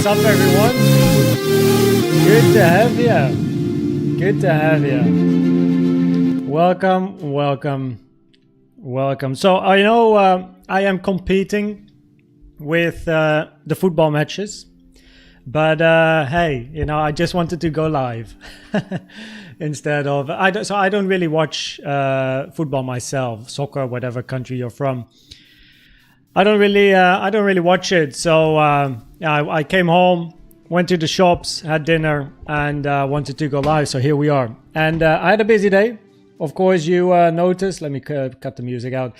What's up, everyone? Good to have you. Good to have you. Welcome, welcome, welcome. So I know I am competing with the football matches, but hey, you know, I just wanted to go live instead of I don't really watch football myself, soccer, whatever country you're from. I don't really watch it. So I came home, went to the shops, had dinner, and wanted to go live. So here we are. And I had a busy day. Of course, you noticed. Let me cut the music out.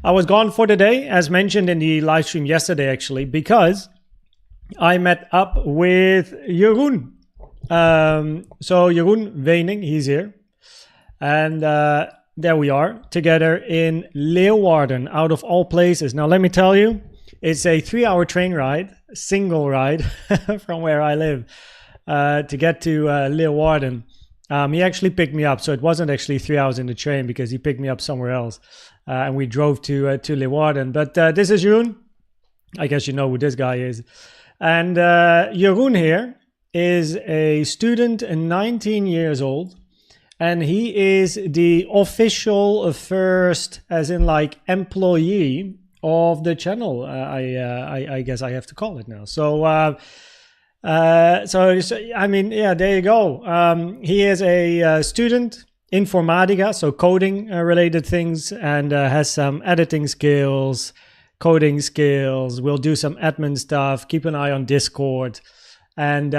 I was gone for the day, as mentioned in the live stream yesterday, actually, because I met up with Jeroen. So Jeroen Wening, he's here. And there we are, together in Leeuwarden, out of all places. Now, let me tell you, it's a 3-hour train ride, single ride from where I live to get to Leeuwarden. He actually picked me up, so it wasn't actually 3 hours in the train because he picked me up somewhere else, and we drove to Leeuwarden. But this is Jeroen. I guess you know who this guy is. And Jeroen here is a student, 19 years old. And he is the official first, as in like employee of the channel. I guess I have to call it now. So I mean, yeah, there you go. He is a student, informatica, so coding related things, and has some editing skills, coding skills. We'll do some admin stuff. Keep an eye on Discord, and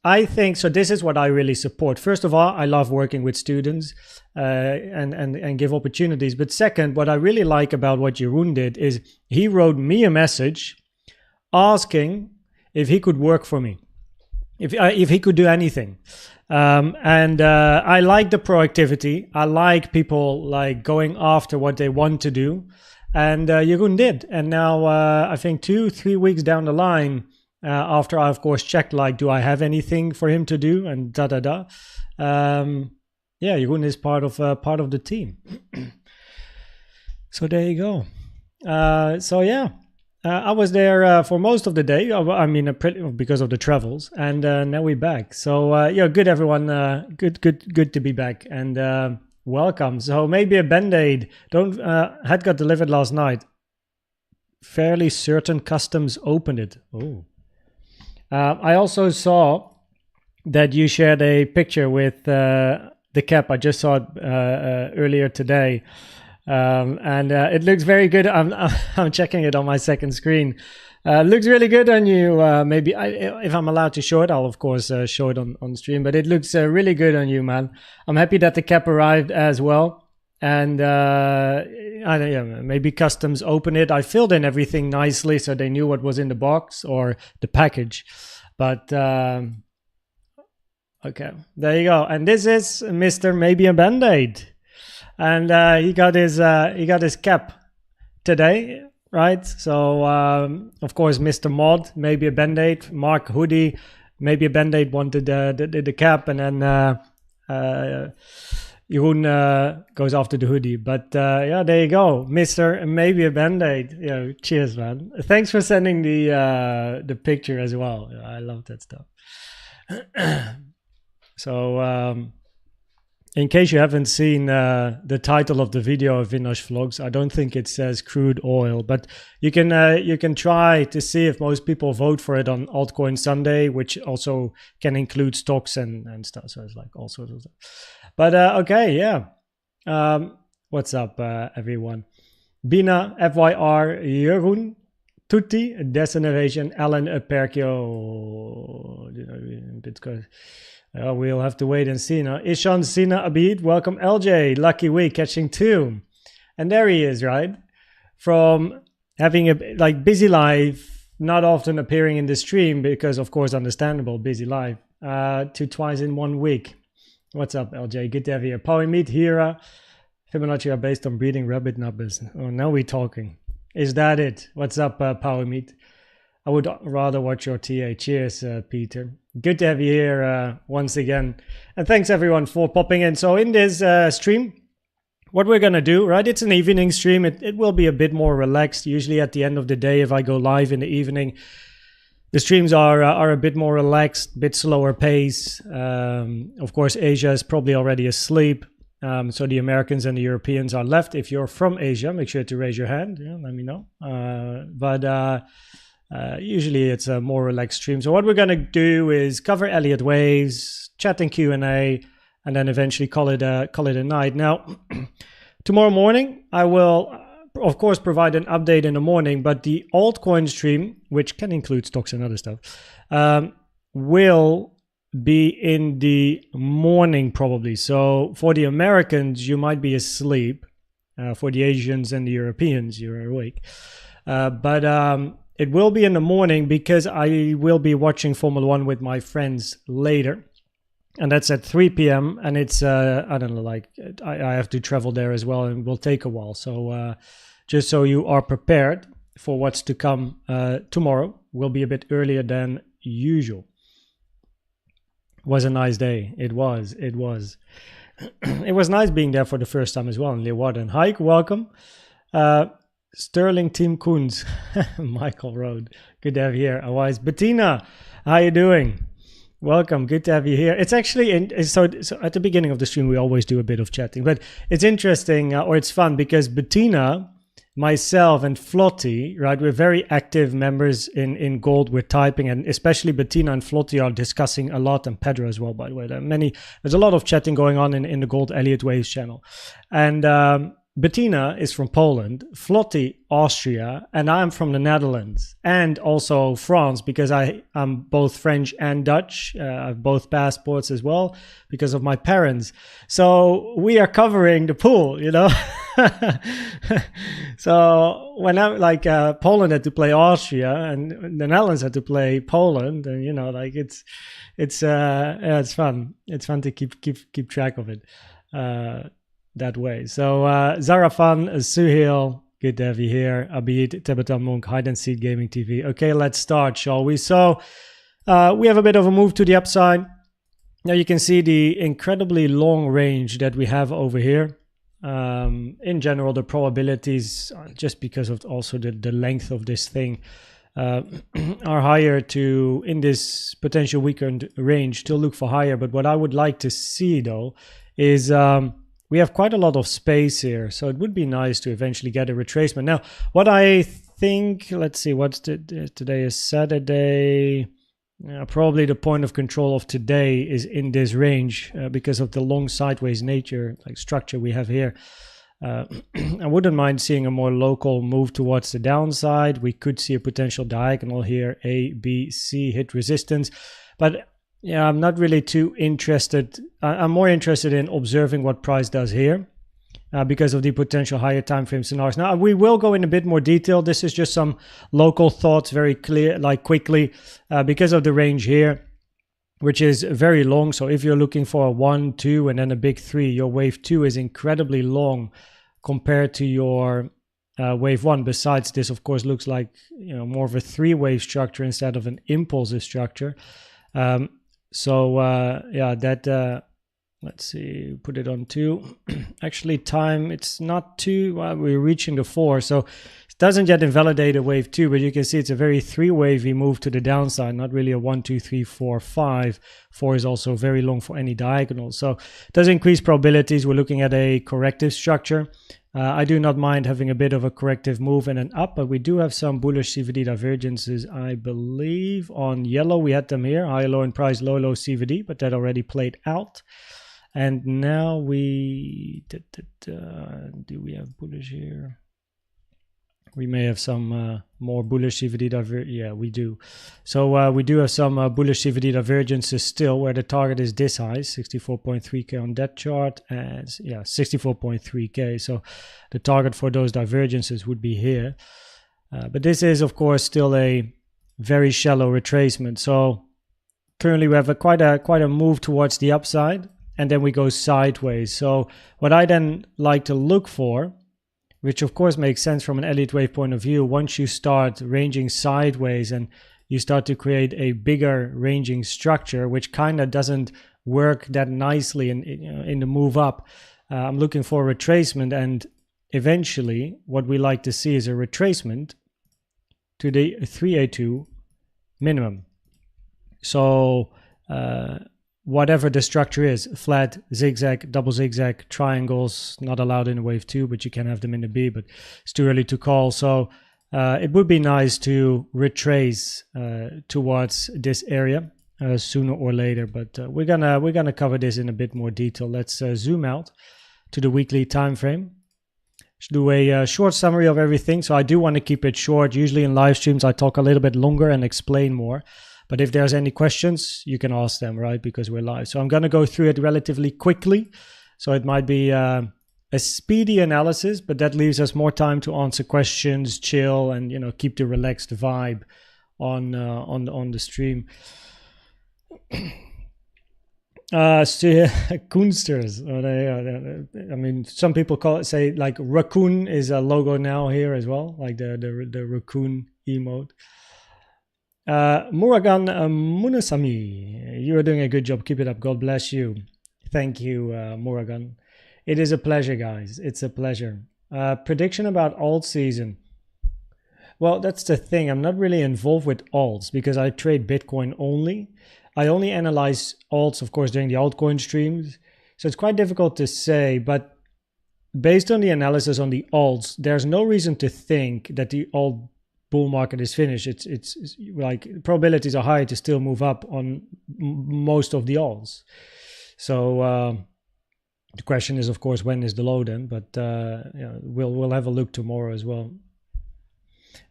I think, so this is what I really support. First of all, I love working with students and give opportunities. But second, what I really like about what Jeroen did is he wrote me a message asking if he could work for me, if he could do anything. I like the proactivity. I like people like going after what they want to do. And Jeroen did. And now I think 2-3 weeks down the line, after I, of course, checked, like, do I have anything for him to do, and yeah, Jeroen is part of the team. So there you go. So yeah, I was there for most of the day. I mean, because of the travels, and now we're back. So yeah, good everyone. Good to be back, and welcome. So maybe a Band-Aid. Had got delivered last night. Fairly certain customs opened it. Oh. I also saw that you shared a picture with the cap. I just saw it earlier today, and it looks very good. I'm checking it on my second screen. Looks really good on you. Maybe if I'm allowed to show it, I'll of course show it on stream. But it looks really good on you, man. I'm happy that the cap arrived as well. And I don't know, maybe customs open it. I filled in everything nicely so they knew what was in the box or the package. But okay, there you go. And this is Mr. Maybe a Band-Aid, and he got his cap today, right? So of course, Mr. Mod, Maybe a Band-Aid, Mark Hoodie, Maybe a Band-Aid wanted the cap, and then Jeroen goes after the hoodie. But yeah, there you go, Mr. Maybe a Band-Aid. Yeah, cheers, man. Thanks for sending the picture as well. I love that stuff. So in case you haven't seen the title of the video of Vinosh Vlogs, I don't think it says crude oil, but you can try to see if most people vote for it on Altcoin Sunday, which also can include stocks and stuff. So it's like all sorts of stuff. But okay, yeah. What's up, everyone? Bina, FYR, Jeroen, Tutti, Degeneration, Alan, Perkio. Bitcoin. We'll have to wait and see now. Ishan, Sina, Abid, welcome. LJ, Lucky Week, catching 2. And there he is, right? From having a busy life, not often appearing in the stream because, of course, understandable, busy life, to twice in 1 week. What's up, LJ? Good to have you. Power Meat, Hira, Fibonacci are based on breeding rabbit numbers. Oh, now we're talking. Is that it? What's up, Power Meat? I would rather watch your TA. Cheers, Peter. Good to have you here once again. And thanks, everyone, for popping in. So in this stream, what we're going to do, right? It's an evening stream. It will be a bit more relaxed. Usually at the end of the day, if I go live in the evening, The streams are a bit more relaxed, bit slower pace. Of course, Asia is probably already asleep. So the Americans and the Europeans are left. If you're from Asia, make sure to raise your hand. Let me know. But usually it's a more relaxed stream. So what we're going to do is cover Elliott waves, chat and Q&A, and then eventually call it a night. Now, tomorrow morning, I will, of course, provide an update in the morning, but the altcoin stream, which can include stocks and other stuff, will be in the morning probably. So for the Americans, you might be asleep. For the Asians and the Europeans, you're awake. But it will be in the morning because I will be watching Formula One with my friends later. And that's at 3 p.m. And it's, I don't know, like I have to travel there as well and it will take a while. So just so you are prepared for what's to come tomorrow, will be a bit earlier than usual. Was a nice day. It was. It was nice being there for the first time as well in Leeuwarden. Hike, welcome. Sterling Team Koens, Michael Road. Good to have you here. Otherwise, Bettina, how you doing? Welcome. Good to have you here. It's actually, so at the beginning of the stream, we always do a bit of chatting, but it's interesting or it's fun because Bettina, myself and Flotti, right, we're very active members in Gold. We're typing, and especially Bettina and Flotti are discussing a lot, and Pedro as well, by the way. There's a lot of chatting going on in the Gold Elliott Waves channel. And Bettina is from Poland, Flotti, Austria, and I'm from the Netherlands and also France because I'm both French and Dutch. I have both passports as well because of my parents. So we are covering the pool, you know. So when I'm like Poland had to play Austria and the Netherlands had to play Poland, and you know, like it's fun. It's fun to keep track of it. That way. So Zarafan, Suhail, good to have you here. Abid, Tibetan Monk, Hide and Seek Gaming TV. Okay, let's start, shall we? So we have a bit of a move to the upside. Now you can see the incredibly long range that we have over here. In general, the probabilities, just because of also the length of this thing, are higher to, in this potential weakened range, to look for higher. But what I would like to see though is we have quite a lot of space here, so it would be nice to eventually get a retracement. Now, what I think, let's see, today is Saturday. Probably the point of control of today is in this range because of the long sideways nature, like structure we have here. I wouldn't mind seeing a more local move towards the downside. We could see a potential diagonal here, A, B, C, hit resistance. But yeah, I'm not really too interested. I'm more interested in observing what price does here because of the potential higher time frame scenarios. Now, we will go in a bit more detail. This is just some local thoughts, very clear, like quickly, because of the range here, which is very long. So if you're looking for a 1, 2, and then a big 3, your wave 2 is incredibly long compared to your wave 1. Besides, this, of course, looks like, you know, more of a 3-wave structure instead of an impulsive structure. Yeah, that, let's see, put it on 2. Actually, time, it's not 2, we're reaching the 4, so it doesn't yet invalidate a wave 2, but you can see it's a very 3-wavy move to the downside, not really a 1, 2, 3, 4, 5. 4 is also very long for any diagonal, so it does increase probabilities. We're looking at a corrective structure. I do not mind having a bit of a corrective move and an up, but we do have some bullish CVD divergences, I believe. On yellow, we had them here, high, low in price, low, low CVD, but that already played out. And now we, do we have bullish here? We may have some more bullish CVD divergence. Yeah, we do. So we do have some bullish CVD divergences still, where the target is this high, 64.3K on that chart, and yeah, 64.3K. So the target for those divergences would be here. But this is, of course, still a very shallow retracement. So currently we have quite a move towards the upside, and then we go sideways. So what I then like to look for, which of course makes sense from an Elliott wave point of view, once you start ranging sideways and you start to create a bigger ranging structure, which kind of doesn't work that nicely in the move up. I'm looking for a retracement, and eventually what we like to see is a retracement to the 3A2 minimum. So whatever the structure is, flat, zigzag, double zigzag, triangles, not allowed in wave 2, but you can have them in the B, but it's too early to call. So it would be nice to retrace towards this area sooner or later, but we're gonna cover this in a bit more detail. Let's zoom out to the weekly time frame. Should do a short summary of everything. So I do want to keep it short. Usually in live streams I talk a little bit longer and explain more, but if there's any questions you can ask them, right, because we're live. So I'm going to go through it relatively quickly, so it might be a speedy analysis, but that leaves us more time to answer questions, chill, and keep the relaxed vibe on the stream. Koensters. I mean, some people say like raccoon is a logo now here as well, like the raccoon emote. Muragan Munasami, you are doing a good job. Keep it up. God bless you. Thank you, Muragan. It is a pleasure, guys. It's a pleasure. Prediction about alt season. Well, that's the thing. I'm not really involved with alts because I trade Bitcoin only. I only analyze alts, of course, during the altcoin streams. So it's quite difficult to say, but based on the analysis on the alts, there's no reason to think that the alt bull market is finished. It's like probabilities are high to still move up on most of the alts. So the question is, of course, when is the low then? But we'll have a look tomorrow as well.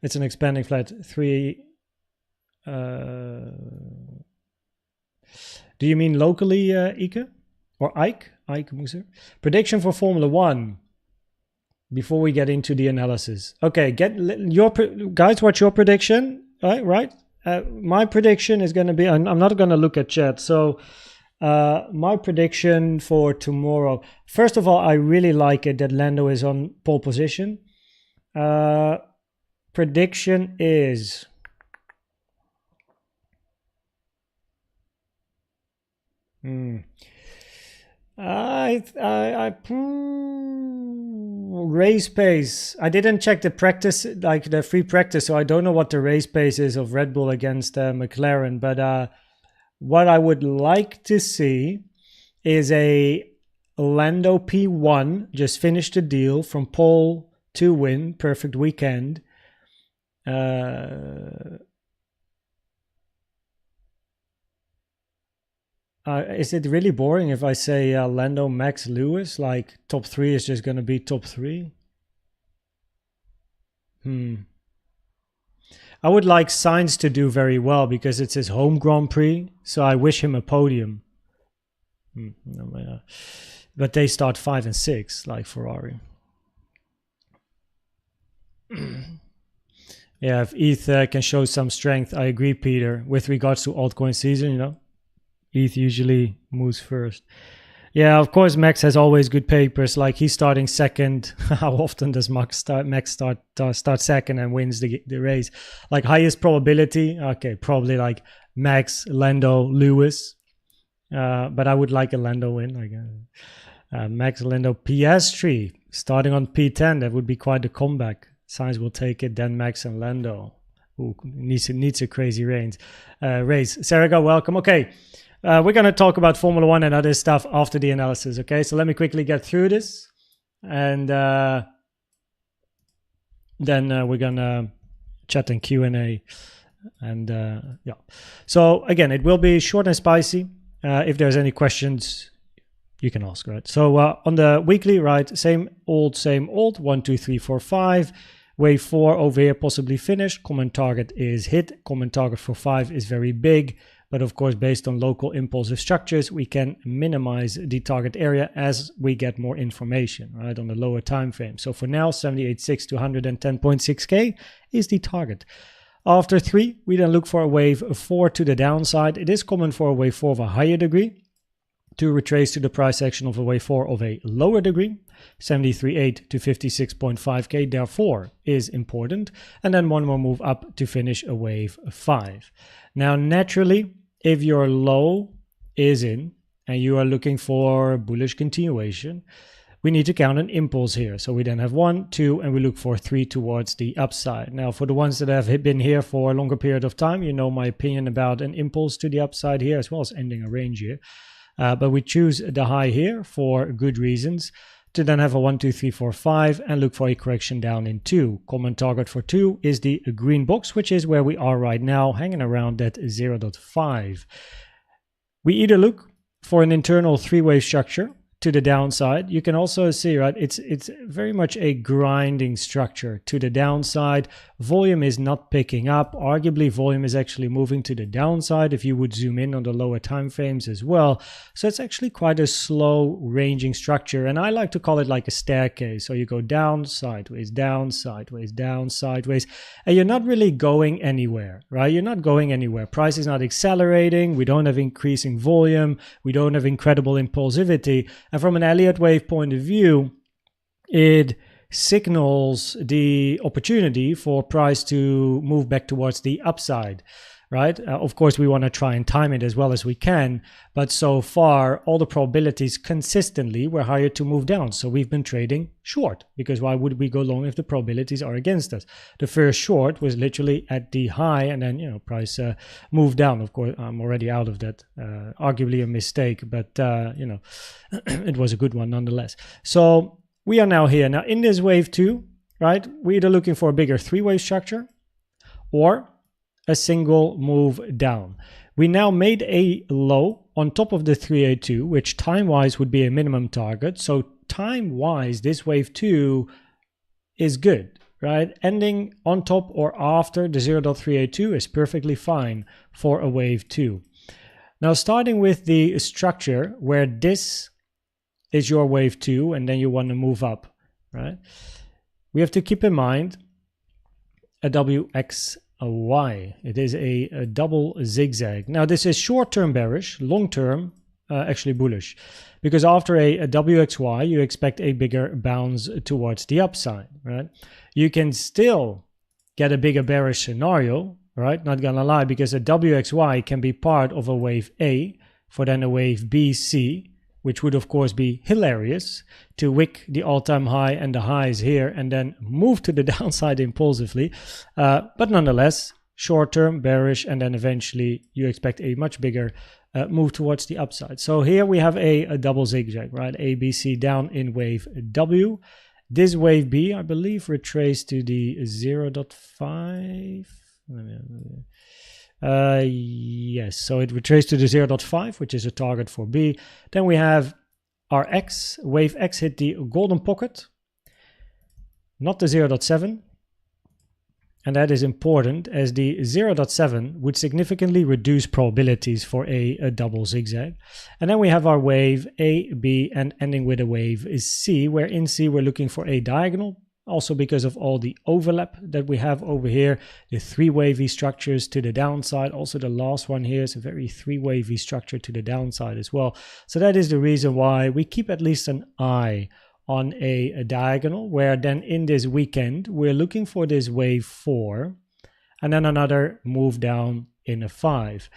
It's an expanding flat 3. Do you mean locally, Ike? Or Ike Moeser? Prediction for Formula 1 before we get into the analysis. Okay, guys, what's your prediction? Right? My prediction is going to be, I'm not going to look at chat. So my prediction for tomorrow. First of all, I really like it that Lando is on pole position. Prediction is... race pace. I didn't check the practice, like the free practice, so I don't know what the race pace is of Red Bull against McLaren. But what I would like to see is a Lando P1 just finish the deal from pole to win, perfect weekend. Is it really boring if I say Lando, Max, Lewis? Like top 3 is just going to be top 3? I would like Sainz to do very well because it's his home Grand Prix. So I wish him a podium. But they start 5 and 6 like Ferrari. Yeah, if ETH can show some strength, I agree, Peter. With regards to altcoin season, ETH usually moves first. Yeah, of course, Max has always good papers. Like he's starting second. How often does Max start second and wins the race? Like highest probability. Okay, probably like Max, Lando, Lewis. But I would like a Lando win. Like Max, Lando, PS3 starting on P10. That would be quite a comeback. Sainz will take it. Then Max and Lando. Ooh, needs a crace. Race. Sarega, welcome. Okay. We're going to talk about Formula 1 and other stuff after the analysis, okay? So let me quickly get through this. And then we're going to chat and Q&A. And yeah. So again, it will be short and spicy. If there's any questions, you can ask, right? So on the weekly, right, same old, 1, 2, 3, 4, 5. Wave 4 over here possibly finished. Common target is hit. Common target for 5 is very big. But of course, based on local impulsive structures, we can minimize the target area as we get more information, right, on the lower time frame. So for now, 78.6 to 110.6K is the target. After 3, we then look for a wave 4 to the downside. It is common for a wave 4 of a higher degree to retrace to the price action of a wave 4 of a lower degree. 73.8 to 56.5K, therefore, is important. And then one more move up to finish a wave 5. Now, naturally, if your low is in and you are looking for bullish continuation, we need to count an impulse here. So we then have 1, 2, and we look for 3 towards the upside. Now, for the ones that have been here for a longer period of time, you know my opinion about an impulse to the upside here, as well as ending a range here. But we choose the high here for good reasons, to then have a 1, 2, 3, 4, 5 and look for a correction down in 2. Common target for 2 is the green box, which is where we are right now, hanging around that 0.5. We either look for an internal three-wave structure to the downside. You can also see, right, it's very much a grinding structure to the downside. Volume is not picking up. Arguably, volume is actually moving to the downside if you would zoom in on the lower time frames as well. So it's actually quite a slow ranging structure, and I like to call it like a staircase. So you go down, sideways, down, sideways, down, sideways, and you're not really going anywhere, right? You're not going anywhere. Price is not accelerating. We don't have increasing volume. We don't have incredible impulsivity. And from an Elliott wave point of view, it signals the opportunity for price to move back towards the upside, right? Of course, we want to try and time it as well as we can, but so far, all the probabilities consistently were higher to move down. So we've been trading short, because why would we go long if the probabilities are against us? The first short was literally at the high, and then, you know, price moved down. Of course, I'm already out of that, arguably a mistake, but, you know, it was a good one nonetheless. So we are now here. Now in this wave 2, right, we're either looking for a bigger three-wave structure or a single move down. We now made a low on top of the 382, which time-wise would be a minimum target. So time-wise, this wave 2 is good, right? Ending on top or after the 0.382 is perfectly fine for a wave 2. Now starting with the structure where this is your wave 2 and then you want to move up, right? We have to keep in mind a WXY. It is a double zigzag. Now this is short-term bearish, long-term actually bullish, because after a WXY you expect a bigger bounce towards the upside, right? You can still get a bigger bearish scenario, right? Not gonna lie, because a WXY can be part of a wave A for then a wave BC, which would of course be hilarious, to wick the all-time high and the highs here and then move to the downside impulsively. But nonetheless, short-term bearish, and then eventually you expect a much bigger move towards the upside. So here we have a double zigzag, right? A, B, C down in wave W. This wave B, I believe, retraced to the 0.5. Yes, so it retraced to the 0.5, which is a target for B. Then we have our X, wave X hit the golden pocket, not the 0.7. And that is important, as the 0.7 would significantly reduce probabilities for a double zigzag. And then we have our wave A, B, and ending with a wave is C, where in C we're looking for a diagonal, also because of all the overlap that we have over here, the three wavy structures to the downside. Also the last one here is a very three wavy structure to the downside as well. So that is the reason why we keep at least an eye on a diagonal, where then in this weekend we're looking for this wave 4 and then another move down in a 5.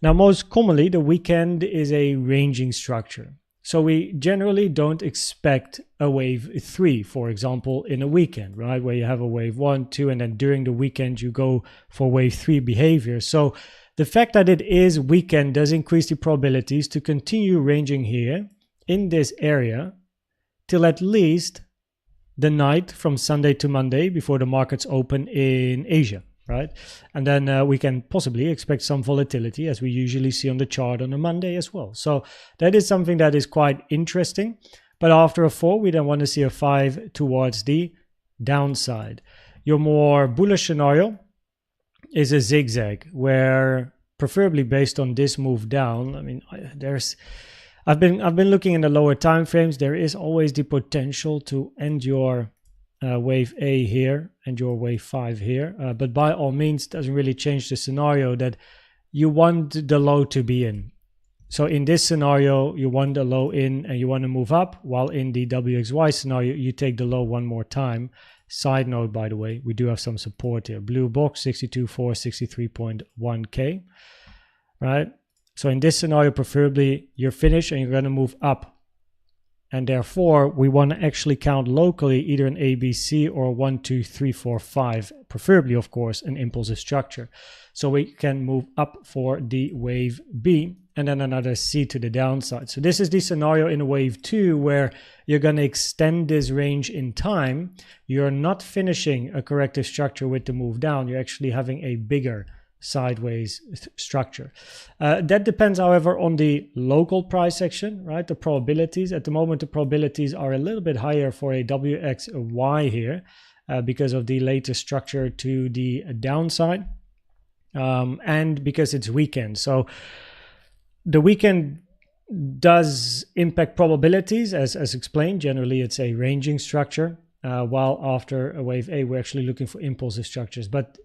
Now most commonly the weekend is a ranging structure, so we generally don't expect a wave 3, for example, in a weekend, right, where you have a wave 1, 2, and then during the weekend you go for wave 3 behavior. So the fact that it is weekend does increase the probabilities to continue ranging here in this area till at least the night from Sunday to Monday before the markets open in Asia, right? And then we can possibly expect some volatility, as we usually see on the chart on a Monday as well. So that is something that is quite interesting. But after a 4, we then want to see a 5 towards the downside. Your more bullish scenario is a zigzag, where preferably based on this move down, I mean, I've been looking in the lower time frames. There is always the potential to end your wave A here and your wave 5 here, but by all means doesn't really change the scenario that you want the low to be in. So in this scenario you want the low in and you want to move up, while in the WXY scenario you take the low one more time. Side note, by the way, we do have some support here. Blue box 62.4, 63.1k, right? So in this scenario, preferably you're finished and you're going to move up and therefore we want to actually count locally either an ABC or 1, 2, 3, 4, 5, preferably of course an impulsive structure. So we can move up for the wave B and then another C to the downside. So this is the scenario in wave 2 where you're going to extend this range in time. You're not finishing a corrective structure with the move down. You're actually having a bigger sideways structure. That depends, however, on the local price action, right? The probabilities. At the moment, the probabilities are a little bit higher for a WXY here because of the latest structure to the downside and because it's weekend. So the weekend does impact probabilities as explained. Generally, it's a ranging structure, while after a wave A, we're actually looking for impulsive structures. But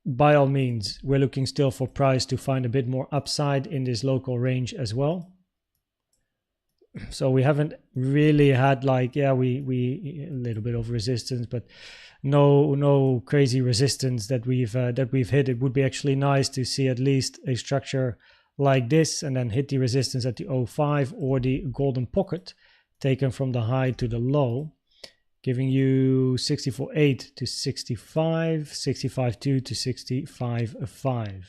by all means, we're looking still for price to find a bit more upside in this local range as well. So we haven't really had like, yeah, we a little bit of resistance, but no crazy resistance that we've hit. It would be actually nice to see at least a structure like this and then hit the resistance at the 05 or the golden pocket taken from the high to the low, giving you 64.8 to 65, 65.2 to 65.5.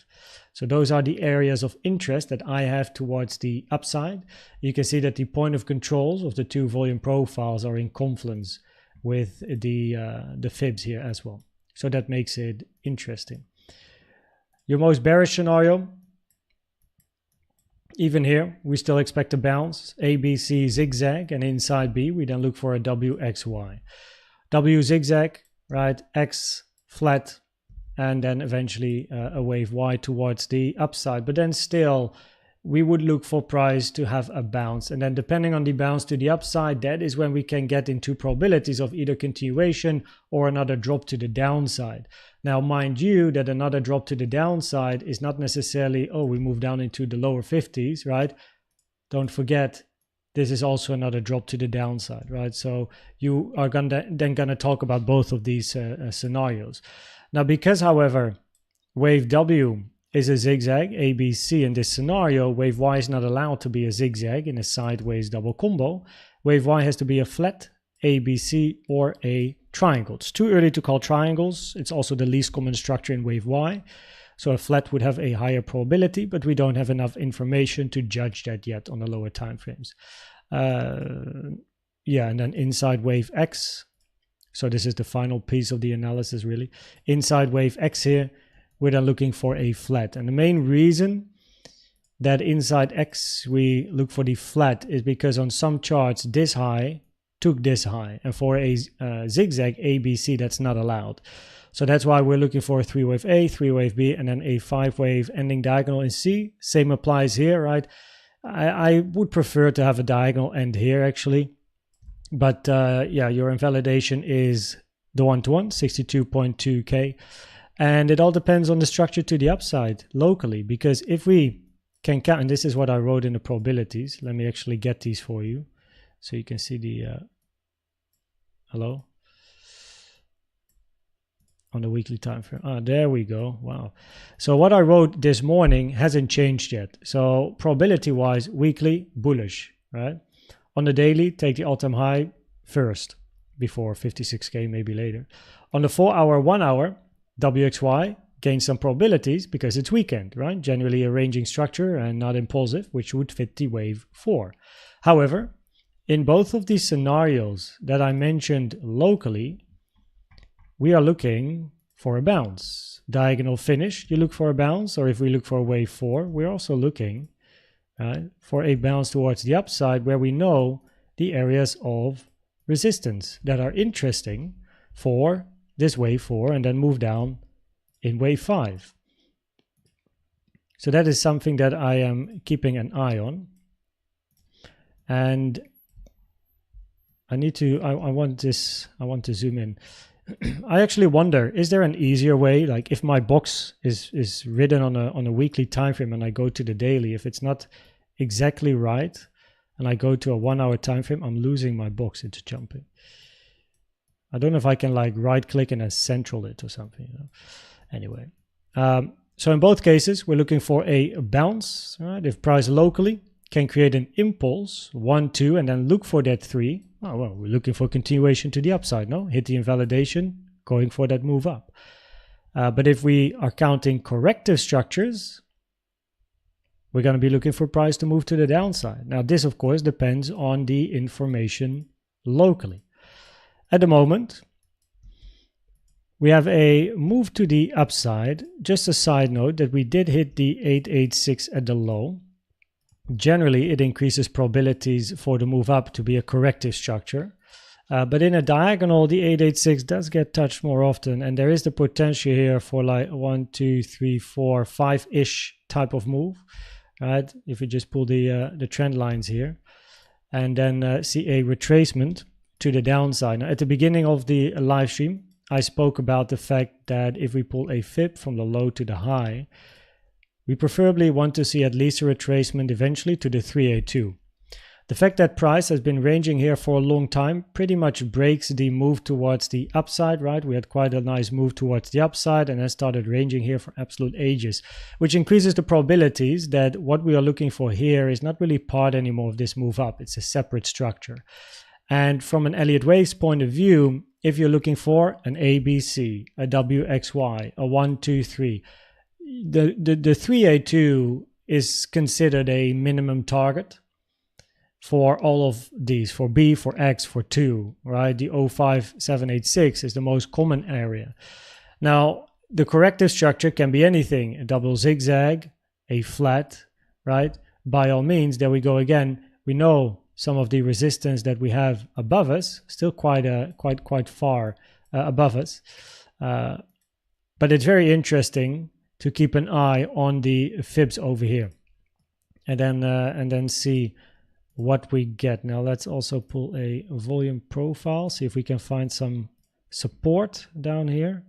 So those are the areas of interest that I have towards the upside. You can see that the point of controls of the two volume profiles are in confluence with the fibs here as well. So that makes it interesting. Your most bearish scenario, even here, we still expect a bounce. A, B, C, zigzag, and inside B, we then look for a WXY. W zigzag, right? X flat, and then eventually a wave Y towards the upside. But then still, we would look for price to have a bounce. And then depending on the bounce to the upside, that is when we can get into probabilities of either continuation or another drop to the downside. Now, mind you, that another drop to the downside is not necessarily, oh, we move down into the lower 50s, right? Don't forget, this is also another drop to the downside, right? So you are then gonna talk about both of these scenarios. Now, because, however, wave W is a zigzag, ABC in this scenario, wave Y is not allowed to be a zigzag in a sideways double combo. Wave Y has to be a flat, ABC, or a triangle. It's too early to call triangles. It's also the least common structure in wave Y. So a flat would have a higher probability, but we don't have enough information to judge that yet on the lower time frames. Yeah, and then inside wave X. So this is the final piece of the analysis, really. Inside wave X here, we're then looking for a flat. And the main reason that inside X we look for the flat is because on some charts this high took this high, and for a zigzag ABC that's not allowed. So that's why we're looking for a 3-wave A, 3-wave B, and then a 5-wave ending diagonal in C. Same applies here, right? I would prefer to have a diagonal end here actually, but yeah, your invalidation is the 1-to-1, 62.2K. And it all depends on the structure to the upside locally, because if we can count, and this is what I wrote in the probabilities. Let me actually get these for you so you can see the, hello? On the weekly time frame. Ah, there we go. Wow. So what I wrote this morning hasn't changed yet. So probability wise, weekly, bullish, right? On the daily, take the all-time high first before 56K, maybe later. On the 4-hour, 1-hour, WXY gains some probabilities because it's weekend, right? Generally a ranging structure and not impulsive, which would fit the wave 4. However, in both of these scenarios that I mentioned locally, we are looking for a bounce. Diagonal finish, you look for a bounce, or if we look for a wave 4, we're also looking for a bounce towards the upside where we know the areas of resistance that are interesting for this wave 4 and then move down in wave 5. So that is something that I am keeping an eye on. And I need to, I want to zoom in. I actually wonder, is there an easier way? Like if my box is written on a weekly time frame and I go to the daily, if it's not exactly right and I go to a 1-hour time frame, I'm losing my box. It's jumping. I don't know if I can like right click and then central it or something, you know? Anyway, so in both cases, we're looking for a bounce, right? If price locally can create an impulse, 1, 2, and then look for that 3. Oh, well, we're looking for continuation to the upside, no? Hit the invalidation, going for that move up. But if we are counting corrective structures, we're going to be looking for price to move to the downside. Now, this, of course, depends on the information locally. At the moment, we have a move to the upside. Just a side note that we did hit the 886 at the low. Generally, it increases probabilities for the move up to be a corrective structure. But in a diagonal, the 886 does get touched more often, and there is the potential here for like 1, 2, 3, 4, 5-ish type of move, right? If we just pull the trend lines here, and then see a retracement to the downside. Now, at the beginning of the live stream, I spoke about the fact that if we pull a fib from the low to the high, we preferably want to see at least a retracement eventually to the 382. The fact that price has been ranging here for a long time pretty much breaks the move towards the upside, right? We had quite a nice move towards the upside and then started ranging here for absolute ages, which increases the probabilities that what we are looking for here is not really part anymore of this move up. It's a separate structure. And from an Elliott Wave's point of view, if you're looking for an ABC, a WXY, a 1, 2, 3, the 382 is considered a minimum target for all of these, for B, for X, for 2, right? The 05786 is the most common area. Now, the corrective structure can be anything, a double zigzag, a flat, right? By all means, there we go again. We know some of the resistance that we have above us, still quite far above us. But it's very interesting to keep an eye on the fibs over here, and then see what we get. Now let's also pull a volume profile, see if we can find some support down here.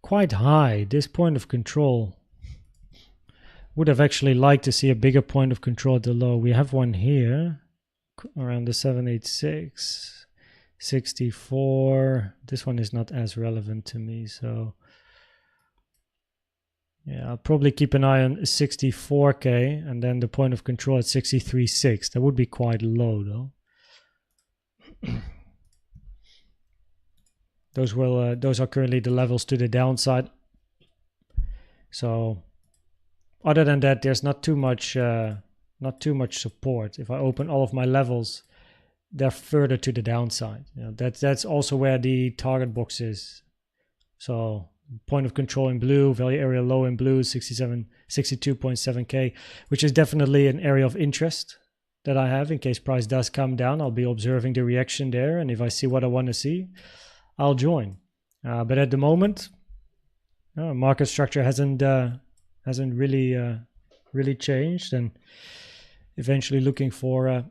Quite high, this point of control. Would have actually liked to see a bigger point of control at the low. We have one here around the 786, 64. This one is not as relevant to me, so yeah, I'll probably keep an eye on 64k and then the point of control at 63.6. That would be quite low though. Those are currently the levels to the downside. So other than that, there's not too much support. If I open all of my levels, they're further to the downside. You know, that's also where the target box is. So point of control in blue, value area low in blue, 62.7k, which is definitely an area of interest that I have in case price does come down. I'll be observing the reaction there, and if I see what I want to see, I'll join. But at the moment, market structure hasn't really changed, and eventually looking for a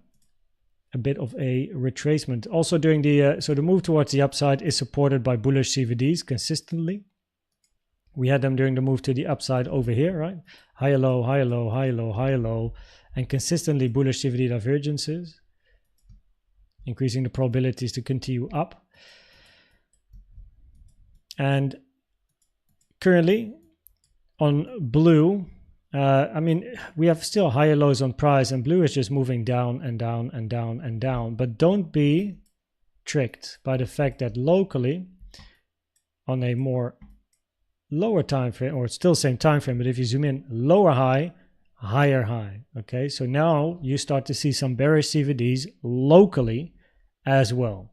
bit of a retracement. Also during the so the move towards the upside is supported by bullish CVDs consistently. We had them during the move to the upside over here, right? Higher low, higher low, higher low, higher low, and consistently bullish CVD divergences, increasing the probabilities to continue up. And currently on blue, I mean, we have still higher lows on price, and blue is just moving down and down and down and down. But don't be tricked by the fact that locally, on a more lower time frame, or still same time frame, but if you zoom in, lower high, higher high. Okay, so now you start to see some bearish CVDs locally as well,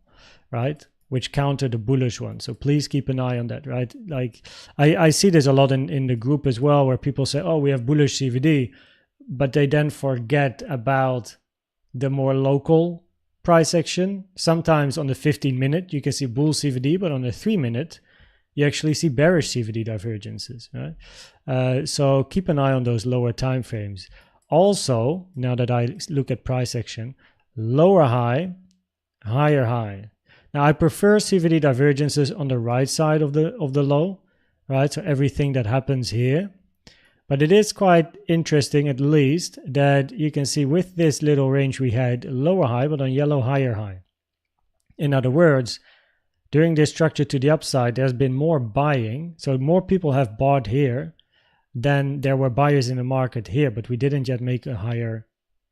right? Which counter the bullish one. So please keep an eye on that, right? Like I see this a lot in the group as well, where people say, oh, we have bullish CVD, but they then forget about the more local price action. Sometimes on the 15-minute, you can see bull CVD, but on the 3-minute, you actually see bearish CVD divergences, right? So keep an eye on those lower time frames. Also, now that I look at price action, lower high, higher high. Now I prefer CVD divergences on the right side of the low, right? So everything that happens here. But it is quite interesting, at least, that you can see with this little range we had lower high, but on yellow higher high. In other words, during this structure to the upside, there's been more buying. So more people have bought here than there were buyers in the market here, but we didn't yet make a higher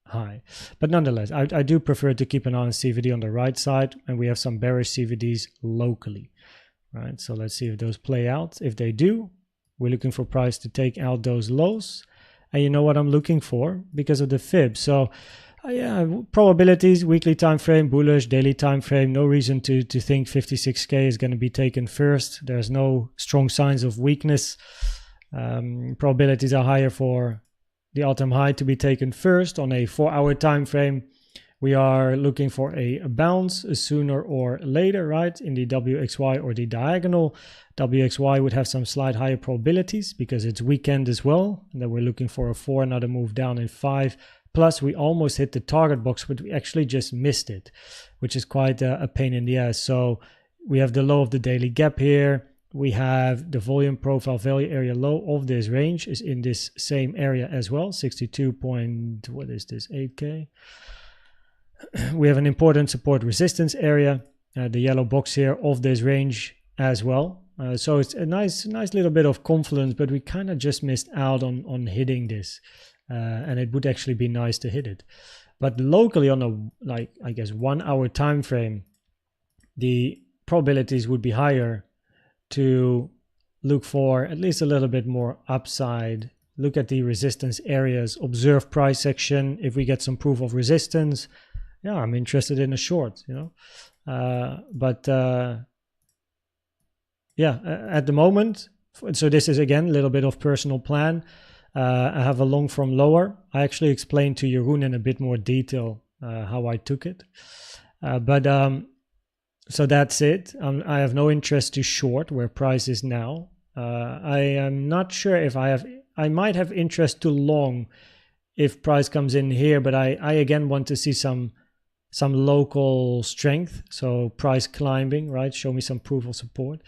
high. But nonetheless, I do prefer to keep an eye on CVD on the right side, and we have some bearish CVDs locally. Right, so let's see if those play out. If they do, we're looking for price to take out those lows. And you know what I'm looking for because of the fib. So yeah, probabilities, weekly time frame, bullish, daily time frame. No reason to think 56K is going to be taken first. There's no strong signs of weakness. Probabilities are higher for the all-time high to be taken first. On a 4-hour time frame, we are looking for a bounce sooner or later, right? In the WXY or the diagonal. WXY would have some slight higher probabilities because it's weekend as well. And then we're looking for a 4, another move down in 5. Plus, we almost hit the target box, but we actually just missed it, which is quite a pain in the ass. So we have the low of the daily gap here. We have the volume profile value area low of this range is in this same area as well, 62 point, what is this, 8K? We have an important support resistance area, the yellow box here of this range as well. So it's a nice little bit of confluence, but we kind of just missed out on hitting this. And it would actually be nice to hit it. But locally on a, like, I guess 1 hour time frame, the probabilities would be higher to look for at least a little bit more upside. Look at the resistance areas, observe price action. If we get some proof of resistance, yeah, I'm interested in a short, you know. Yeah, at the moment, so this is again a little bit of personal plan. I have a long from lower. I actually explained to Jeroen in a bit more detail how I took it. So that's it. I have no interest to short where price is now. I am not sure if I might have interest to long if price comes in here, but I again want to see some local strength. So price climbing, right? Show me some proof of support.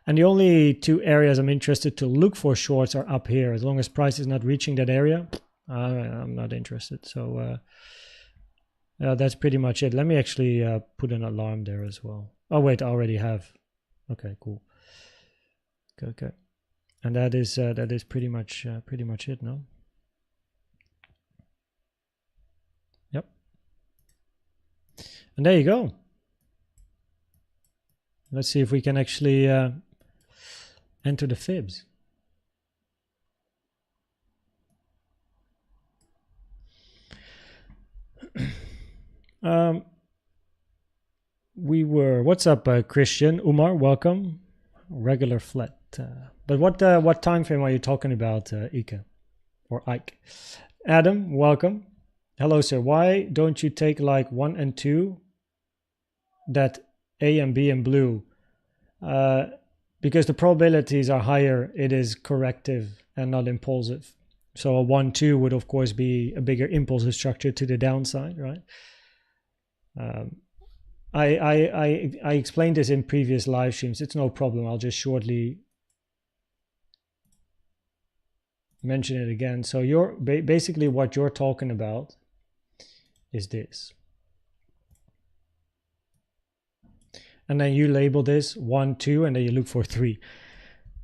And the only 2 areas I'm interested to look for shorts are up here. As long as price is not reaching that area, I'm not interested. So that's pretty much it. Let me actually put an alarm there as well. Oh wait, I already have. Okay, cool. Okay. And that is pretty much it, no? Yep. And there you go. Let's see if we can actually enter the fibs. What's up, Christian? Umar, welcome. Regular flat. But what time frame are you talking about, Ike? Or Ike? Adam, welcome. Hello, sir. Why don't you take like 1 and 2, that A and B in blue? Because the probabilities are higher, it is corrective and not impulsive. So a 1-2 would of course be a bigger impulsive structure to the downside, right? I explained this in previous live streams. It's no problem. I'll just shortly mention it again. So you're basically what you're talking about is this. And then you label this 1, 2, and then you look for 3.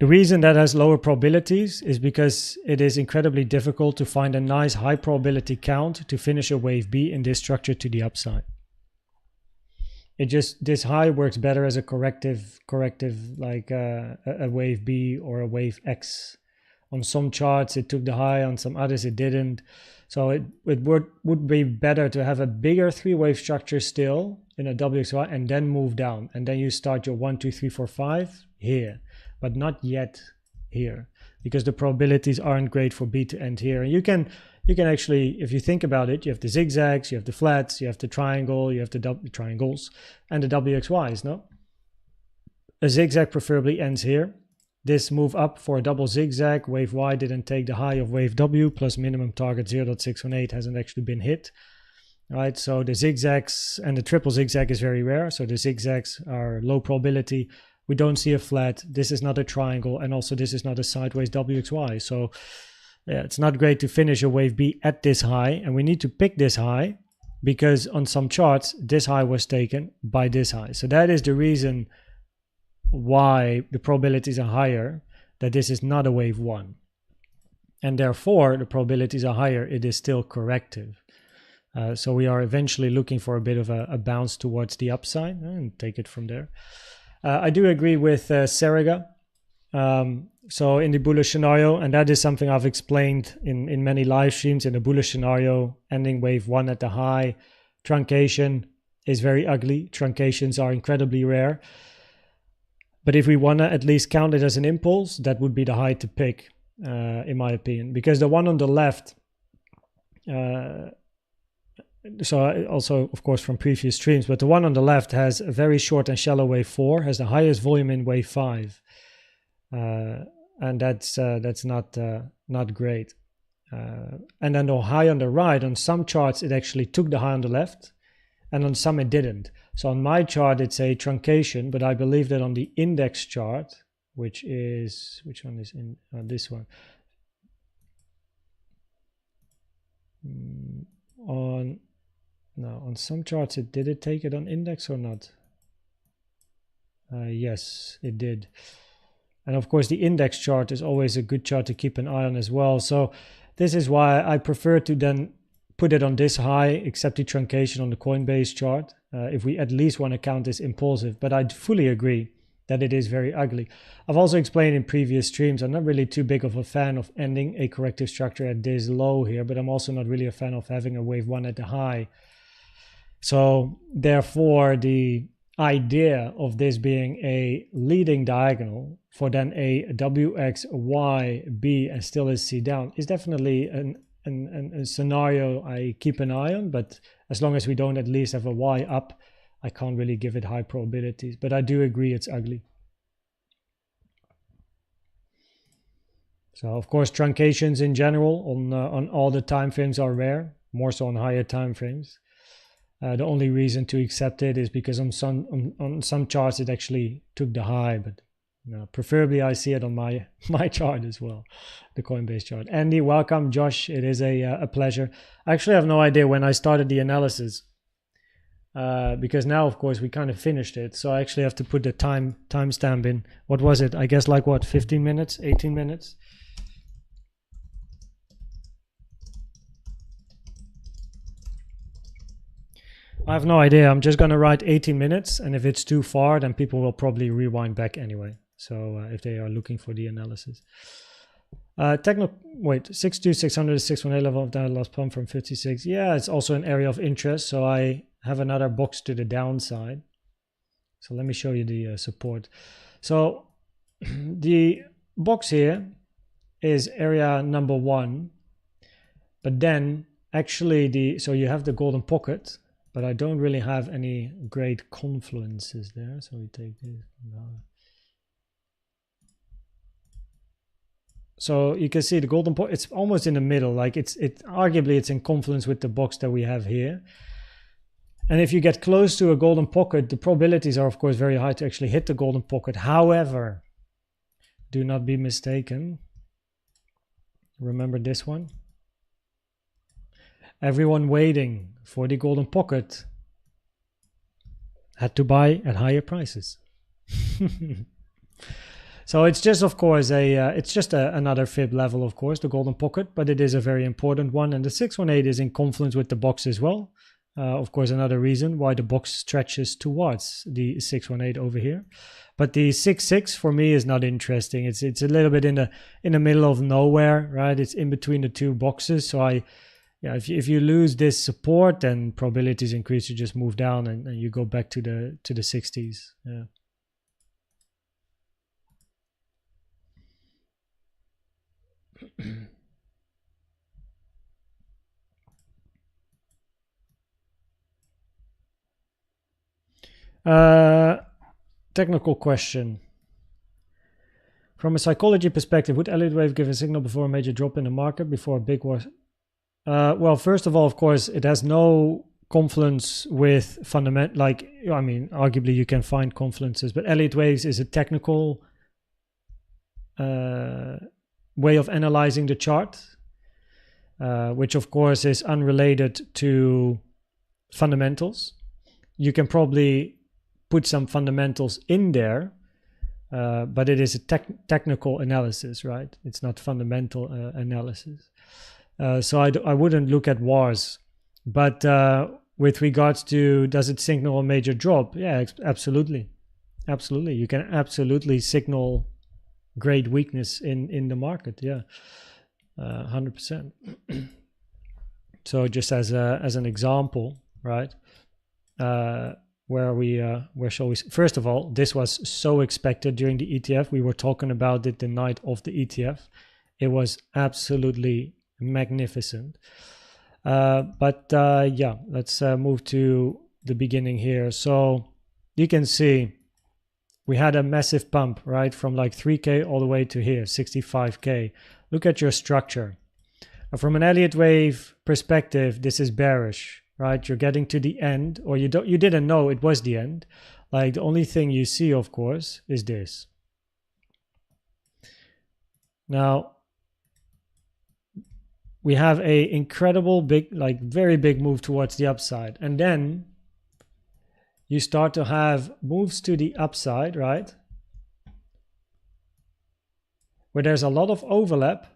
The reason that has lower probabilities is because it is incredibly difficult to find a nice high probability count to finish a wave B in this structure to the upside. This high works better as a corrective like a wave B or a wave X. On some charts it took the high, on some others it didn't. So it would be better to have a bigger 3-wave structure still in a WXY and then move down. And then you start your 1, 2, 3, 4, 5 here, but not yet here, because the probabilities aren't great for B to end here. And you can actually, if you think about it, you have the zigzags, you have the flats, you have the triangle, you have the triangles, and the WXYs, no? A zigzag preferably ends here. This move up for a double zigzag, wave Y didn't take the high of wave W, plus minimum target 0.618 hasn't actually been hit. Right, so the zigzags and the triple zigzag is very rare. So the zigzags are low probability. We don't see a flat. This is not a triangle, and also this is not a sideways WXY. So it's not great to finish a wave B at this high, and we need to pick this high because on some charts this high was taken by this high. So that is the reason why the probabilities are higher that this is not a wave 1, and therefore the probabilities are higher it is still corrective. So we are eventually looking for a bit of a bounce towards the upside and take it from there. I do agree with Serega. So in the bullish scenario, and that is something I've explained in many live streams, in the bullish scenario, ending wave 1 at the high, truncation is very ugly. Truncations are incredibly rare. But if we want to at least count it as an impulse, that would be the high to pick, in my opinion. Because the one on the left, so also, of course, from previous streams, but the one on the left has a very short and shallow wave 4, has the highest volume in wave 5. And that's not great. And then the high on the right, on some charts, it actually took the high on the left, and on some it didn't. So on my chart, it's a truncation, but I believe that on the index chart, which one is in this one? On some charts, did it take it on index or not? Yes, it did. And of course, the index chart is always a good chart to keep an eye on as well. So this is why I prefer to then put it on this high, except the truncation on the Coinbase chart, if we at least want to count this impulsive. But I fully agree that it is very ugly. I've also explained in previous streams, I'm not really too big of a fan of ending a corrective structure at this low here, but I'm also not really a fan of having a wave 1 at the high. So therefore, the idea of this being a leading diagonal for then a WXYB and still a C down is definitely a scenario I keep an eye on, but as long as we don't at least have a Y up, I can't really give it high probabilities. But I do agree it's ugly. So of course, truncations in general on all the time frames are rare, more so on higher time frames. The only reason to accept it is because on some charts it actually took the high, but preferably I see it on my chart as well, the Coinbase chart. Andy, welcome. Josh, it is a pleasure. I actually have no idea when I started the analysis, because now, of course, we kind of finished it. So I actually have to put the timestamp in. What was it? I guess like what, 15 minutes, 18 minutes? I have no idea. I'm just going to write 18 minutes, and if it's too far, then people will probably rewind back anyway. So if they are looking for the analysis. 62600 is 618 level of down last pump from 56. Yeah, it's also an area of interest. So I have another box to the downside. So let me show you the support. So the box here is area number 1. But then actually so you have the golden pocket, but I don't really have any great confluences there. So we take this. So you can see the golden pocket, it's almost in the middle. Like arguably it's in confluence with the box that we have here. And if you get close to a golden pocket, the probabilities are of course very high to actually hit the golden pocket. However, do not be mistaken. Remember this one? Everyone waiting for the golden pocket had to buy at higher prices. So it's just, of course, another fib level, of course, the golden pocket, but it is a very important one. And the 618 is in confluence with the box as well. Of course, another reason why the box stretches towards the 618 over here. But the 66 for me is not interesting. It's a little bit in the middle of nowhere, right? It's in between the two boxes. So if you lose this support, then probabilities increase to just move down and you go back to the 60s. Yeah. Technical question. From a psychology perspective, would Elliott wave give a signal before a major drop in the market, before a big was? Well, first of all, of course, it has no confluence with fundamental. Like, I mean, arguably you can find confluences, but Elliott waves is a technical way of analyzing the chart. which of course is unrelated to fundamentals. You can probably put some fundamentals in there, but it is a technical analysis, right? It's not fundamental analysis. So I wouldn't look at VARs. But with regards to, does it signal a major drop? Yeah, absolutely. Absolutely. You can absolutely signal great weakness in the market. Yeah, 100%. So just as an example, right? Where shall we? First of all, this was so expected during the ETF. We were talking about it the night of the ETF. It was absolutely magnificent. Yeah, let's move to the beginning here. So you can see we had a massive pump, right? From like 3K all the way to here, 65K. Look at your structure. From an Elliott wave perspective, this is bearish, right? You're getting to the end, or you didn't know it was the end. Like the only thing you see, of course, is this. Now, we have a incredible big, like very big move towards the upside. And then you start to have moves to the upside, right? Where there's a lot of overlap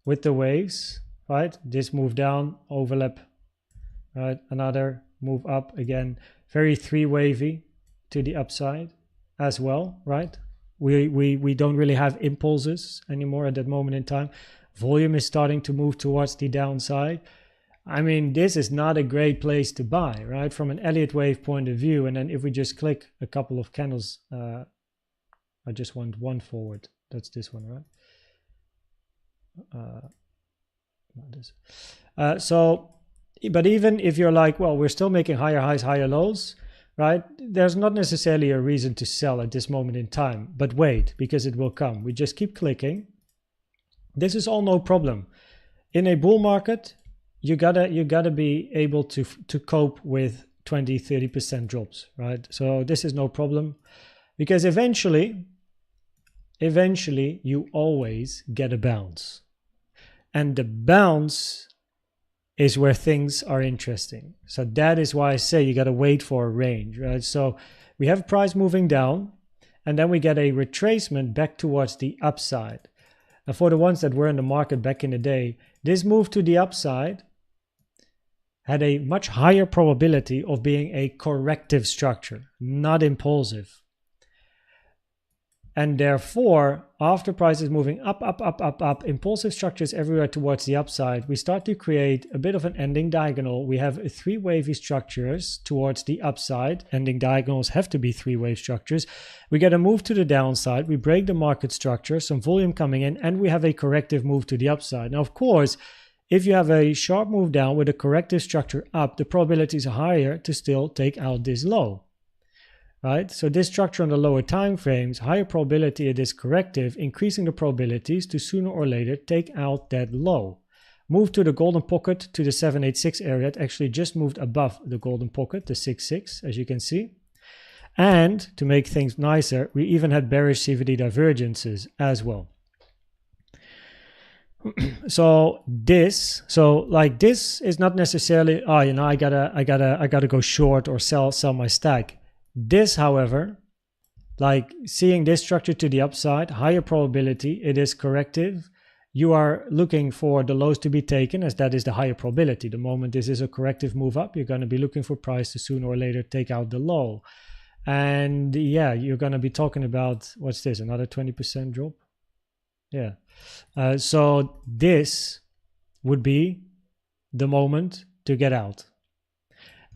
with the waves, right? This move down, overlap, right? Another move up again. Very three-wavy to the upside as well, right? We don't really have impulses anymore at that moment in time. Volume is starting to move towards the downside. I mean, this is not a great place to buy, right? From an Elliott wave point of view. And then if we just click a couple of candles, I just want one forward. That's this one, right? But even if you're like, well, we're still making higher highs, higher lows, right? There's not necessarily a reason to sell at this moment in time, but wait, because it will come. We just keep clicking. This is all no problem. In a bull market, you gotta be able to cope with 20-30% drops, right? So this is no problem, because eventually you always get a bounce, and the bounce is where things are interesting. So that is why I say you gotta wait for a range, right? So we have price moving down, and then we get a retracement back towards the upside. And for the ones that were in the market back in the day, this move to the upside had a much higher probability of being a corrective structure, not impulsive. And therefore, after prices moving up, impulsive structures everywhere towards the upside, we start to create a bit of an ending diagonal. We have three wavy structures towards the upside. Ending diagonals have to be three wave structures. We get a move to the downside. We break the market structure, some volume coming in, and we have a corrective move to the upside. Now, of course, if you have a sharp move down with a corrective structure up, the probabilities are higher to still take out this low. Right? So this structure on the lower time frames, higher probability it is corrective, increasing the probabilities to sooner or later take out that low. Move to the golden pocket to the 786 area. It actually just moved above the golden pocket, the 66, as you can see. And to make things nicer, we even had bearish CVD divergences as well. So this is not necessarily, oh, you know, I gotta go short or sell my stack. This, however, like seeing this structure to the upside, higher probability, it is corrective. You are looking for the lows to be taken, as that is the higher probability. The moment this is a corrective move up, you're going to be looking for price to sooner or later take out the low. And yeah, you're going to be talking about, what's this, another 20% drop? Yeah. So this would be the moment to get out.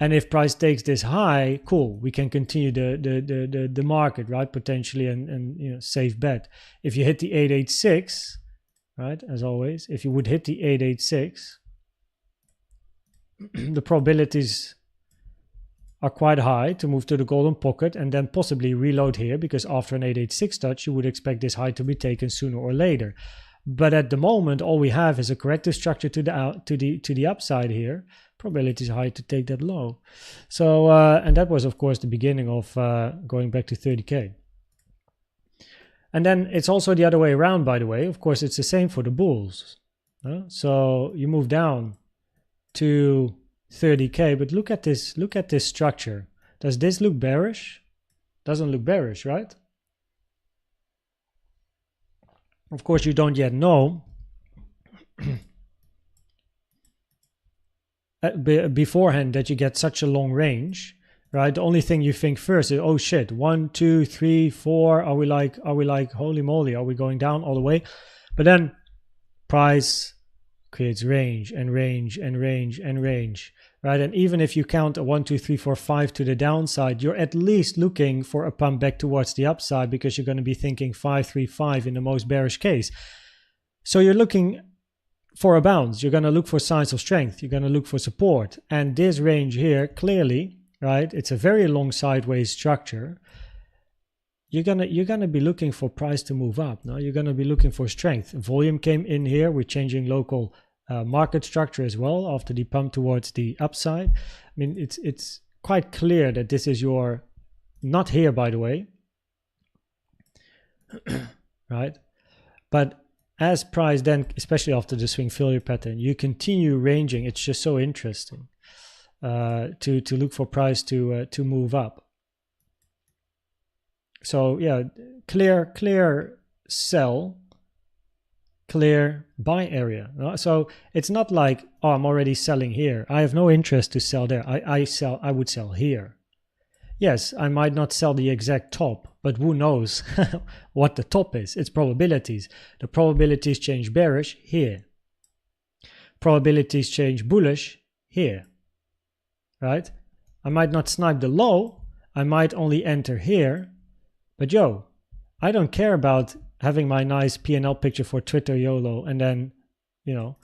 And if price takes this high, cool, we can continue the market, right? Potentially, and you know, safe bet. If you hit the 886, right, as always, if you would hit the 886, the probabilities are quite high to move to the golden pocket and then possibly reload here, because after an 886 touch, you would expect this high to be taken sooner or later. But at the moment, all we have is a corrective structure to the upside here. Probability is high to take that low. So, and that was, of course, the beginning of going back to 30K. And then it's also the other way around, by the way. Of course, it's the same for the bulls, So you move down to 30k, but look at this structure. Does this look bearish? Doesn't look bearish, right? Of course, you don't yet know beforehand that you get such a long range, right? The only thing you think first is, oh shit, 1, 2, 3, 4. Are we like, holy moly, are we going down all the way? But then price creates range and range and range and range, right? And even if you count a 1, 2, 3, 4, 5 to the downside, you're at least looking for a pump back towards the upside, because you're going to be thinking 5, 3, 5 in the most bearish case. So you're looking for a bounce. You're going to look for signs of strength. You're going to look for support. And this range here, clearly, right? It's a very long sideways structure. You're gonna be looking for price to move up. No, you're gonna be looking for strength. Volume came in here. We're changing local market structure as well after the pump towards the upside. I mean, it's quite clear that this is your, not here by the way, right? But as price then, especially after the swing failure pattern, you continue ranging. It's just so interesting to look for price to move up. So yeah, clear sell, clear buy area. So it's not like, oh, I'm already selling here. I have no interest to sell there. I would sell here. Yes, I might not sell the exact top, but who knows what the top is? It's probabilities. The probabilities change bearish here. Probabilities change bullish here, right? I might not snipe the low. I might only enter here. But yo, I don't care about having my nice P&L picture for Twitter YOLO, and then, you know,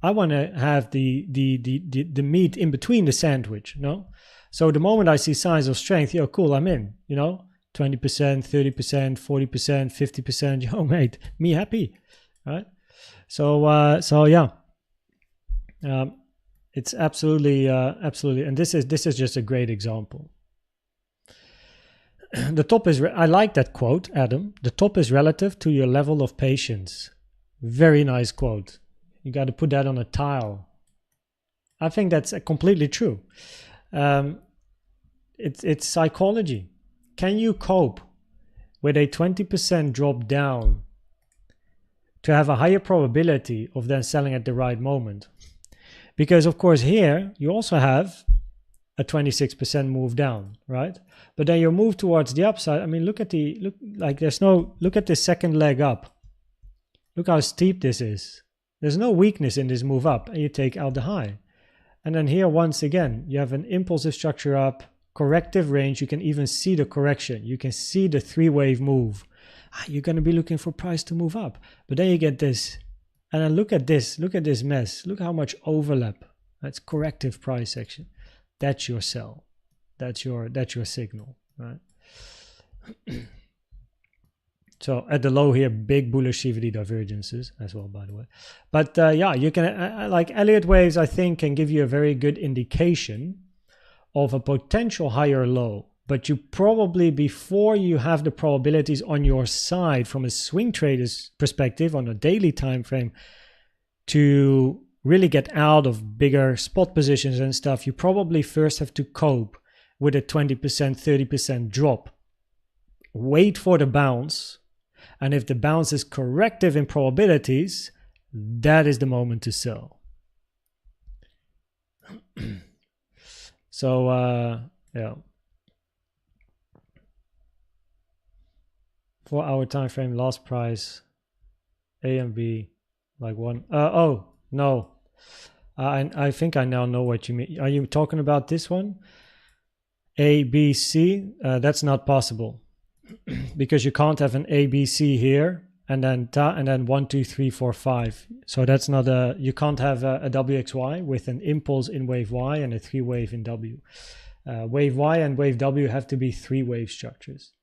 I want to have the meat in between the sandwich, no? So the moment I see signs of strength, yo, cool, I'm in, you know, 20%, 30%, 40%, 50%, yo, mate, me happy, right? So yeah, it's absolutely, and this is just a great example. The top is, I like that quote, Adam. The top is relative to your level of patience. Very nice quote. You got to put that on a tile. I think that's completely true. It's psychology. Can you cope with a 20% drop down to have a higher probability of then selling at the right moment? Because of course here you also have a 26% move down, right? But then you move towards the upside. I mean, look at this second leg up. Look how steep this is. There's no weakness in this move up, and you take out the high. And then here, once again, you have an impulsive structure up, corrective range. You can even see the correction. You can see the three-wave move. You're going to be looking for price to move up. But then you get this. And then look at this mess. Look how much overlap. That's corrective price action. That's your sell. That's your signal, right? So at the low here, big bullish CVD divergences as well, by the way. But yeah, you can like Elliott waves, I think, can give you a very good indication of a potential higher low. But you probably, before you have the probabilities on your side from a swing trader's perspective on a daily time frame, to really get out of bigger spot positions and stuff, you probably first have to cope with a 20%, 30% drop. Wait for the bounce. And if the bounce is corrective in probabilities, that is the moment to sell. So, yeah. 4 hour time frame, last price, A and B, like one. Oh, no. I think I now know what you mean. Are you talking about this one? A, B, C? That's not possible. Because you can't have an A, B, C here and then 1, 2, 3, 4, 5. So that's not a, you can't have a WXY with an impulse in wave Y and a 3-wave in W. Wave Y and wave W have to be 3-wave structures.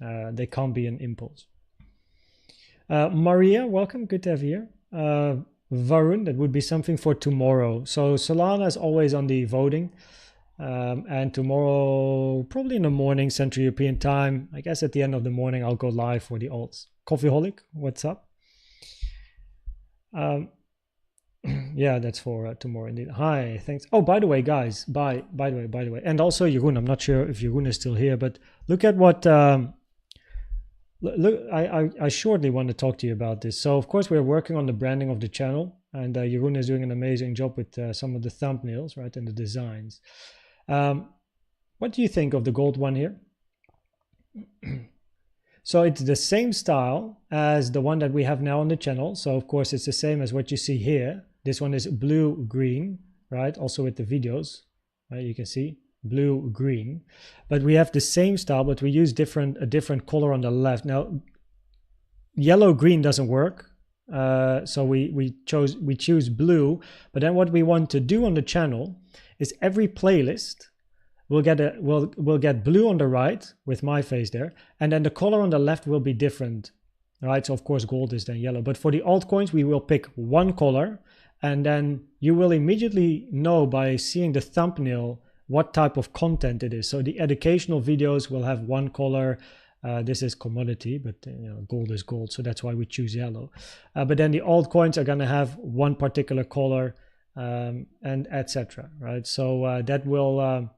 They can't be an impulse. Maria, welcome. Good to have you here. Varun, that would be something for tomorrow. So Solana is always on the voting. And tomorrow, probably in the morning, Central European time, I guess at the end of the morning, I'll go live for the alts. Coffeeholic, what's up? Yeah, that's for tomorrow indeed. Hi, thanks. Oh, by the way, guys, by the way, and also Jeroen. I'm not sure if Jeroen is still here, but look at what. Look, I shortly want to talk to you about this. So, of course, we're working on the branding of the channel, and Jeroen is doing an amazing job with some of the thumbnails, right, and the designs. What do you think of the gold one here? So it's the same style as the one that we have now on the channel. So of course it's the same as what you see here. This one is blue green, right? Also with the videos, right? You can see blue green, but we have the same style, but we use a different color on the left. Now yellow green doesn't work, so we choose blue. But then what we want to do on the channel is every playlist we'll get blue on the right with my face there, and then the color on the left will be different, right? So of course gold is then yellow, but for the altcoins we will pick one color, and then you will immediately know by seeing the thumbnail what type of content it is. So the educational videos will have one color. This is commodity, but you know, gold is gold, so that's why we choose yellow. But then the altcoins are going to have one particular color, and etc. Right? So that will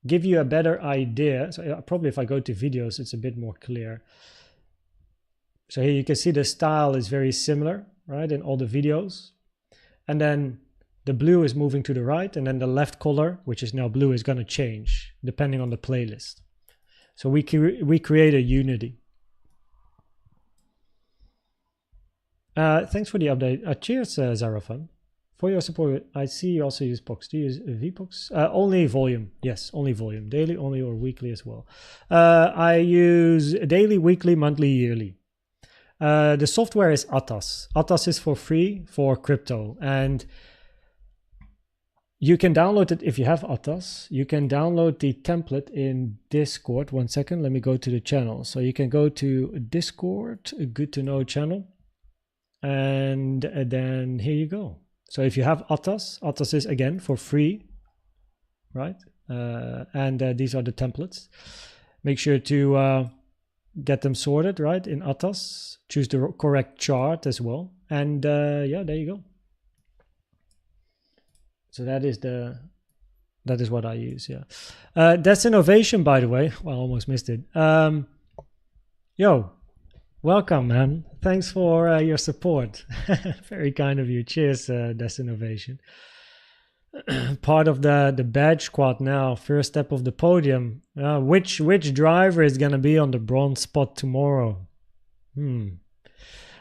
give you a better idea. So probably if I go to videos, it's a bit more clear. So here you can see the style is very similar, right, in all the videos. And then the blue is moving to the right, and then the left color, which is now blue, is going to change depending on the playlist. So we create a unity. Thanks for the update. Cheers, Zarafan. For your support, I see you also use POX. Do you use VPOX? Only volume. Yes, only volume. Daily, only, or weekly as well. I use daily, weekly, monthly, yearly. The software is Atas. Atas is for free for crypto. And you can download it if you have Atas. You can download the template in Discord. 1 second, let me go to the channel. So you can go to Discord, Good to Know channel. And then here you go. So if you have Atas, Atas is again for free, right? And these are the templates. Make sure to get them sorted, right, in Atas. Choose the correct chart as well. And yeah, there you go. So that is what I use, yeah. That's innovation, by the way. Well, I almost missed it. Yo, welcome, man. Thanks for your support. Very kind of you. Cheers, That's Innovation. Part of the badge squad now. First step of the podium. Which driver is going to be on the bronze spot tomorrow?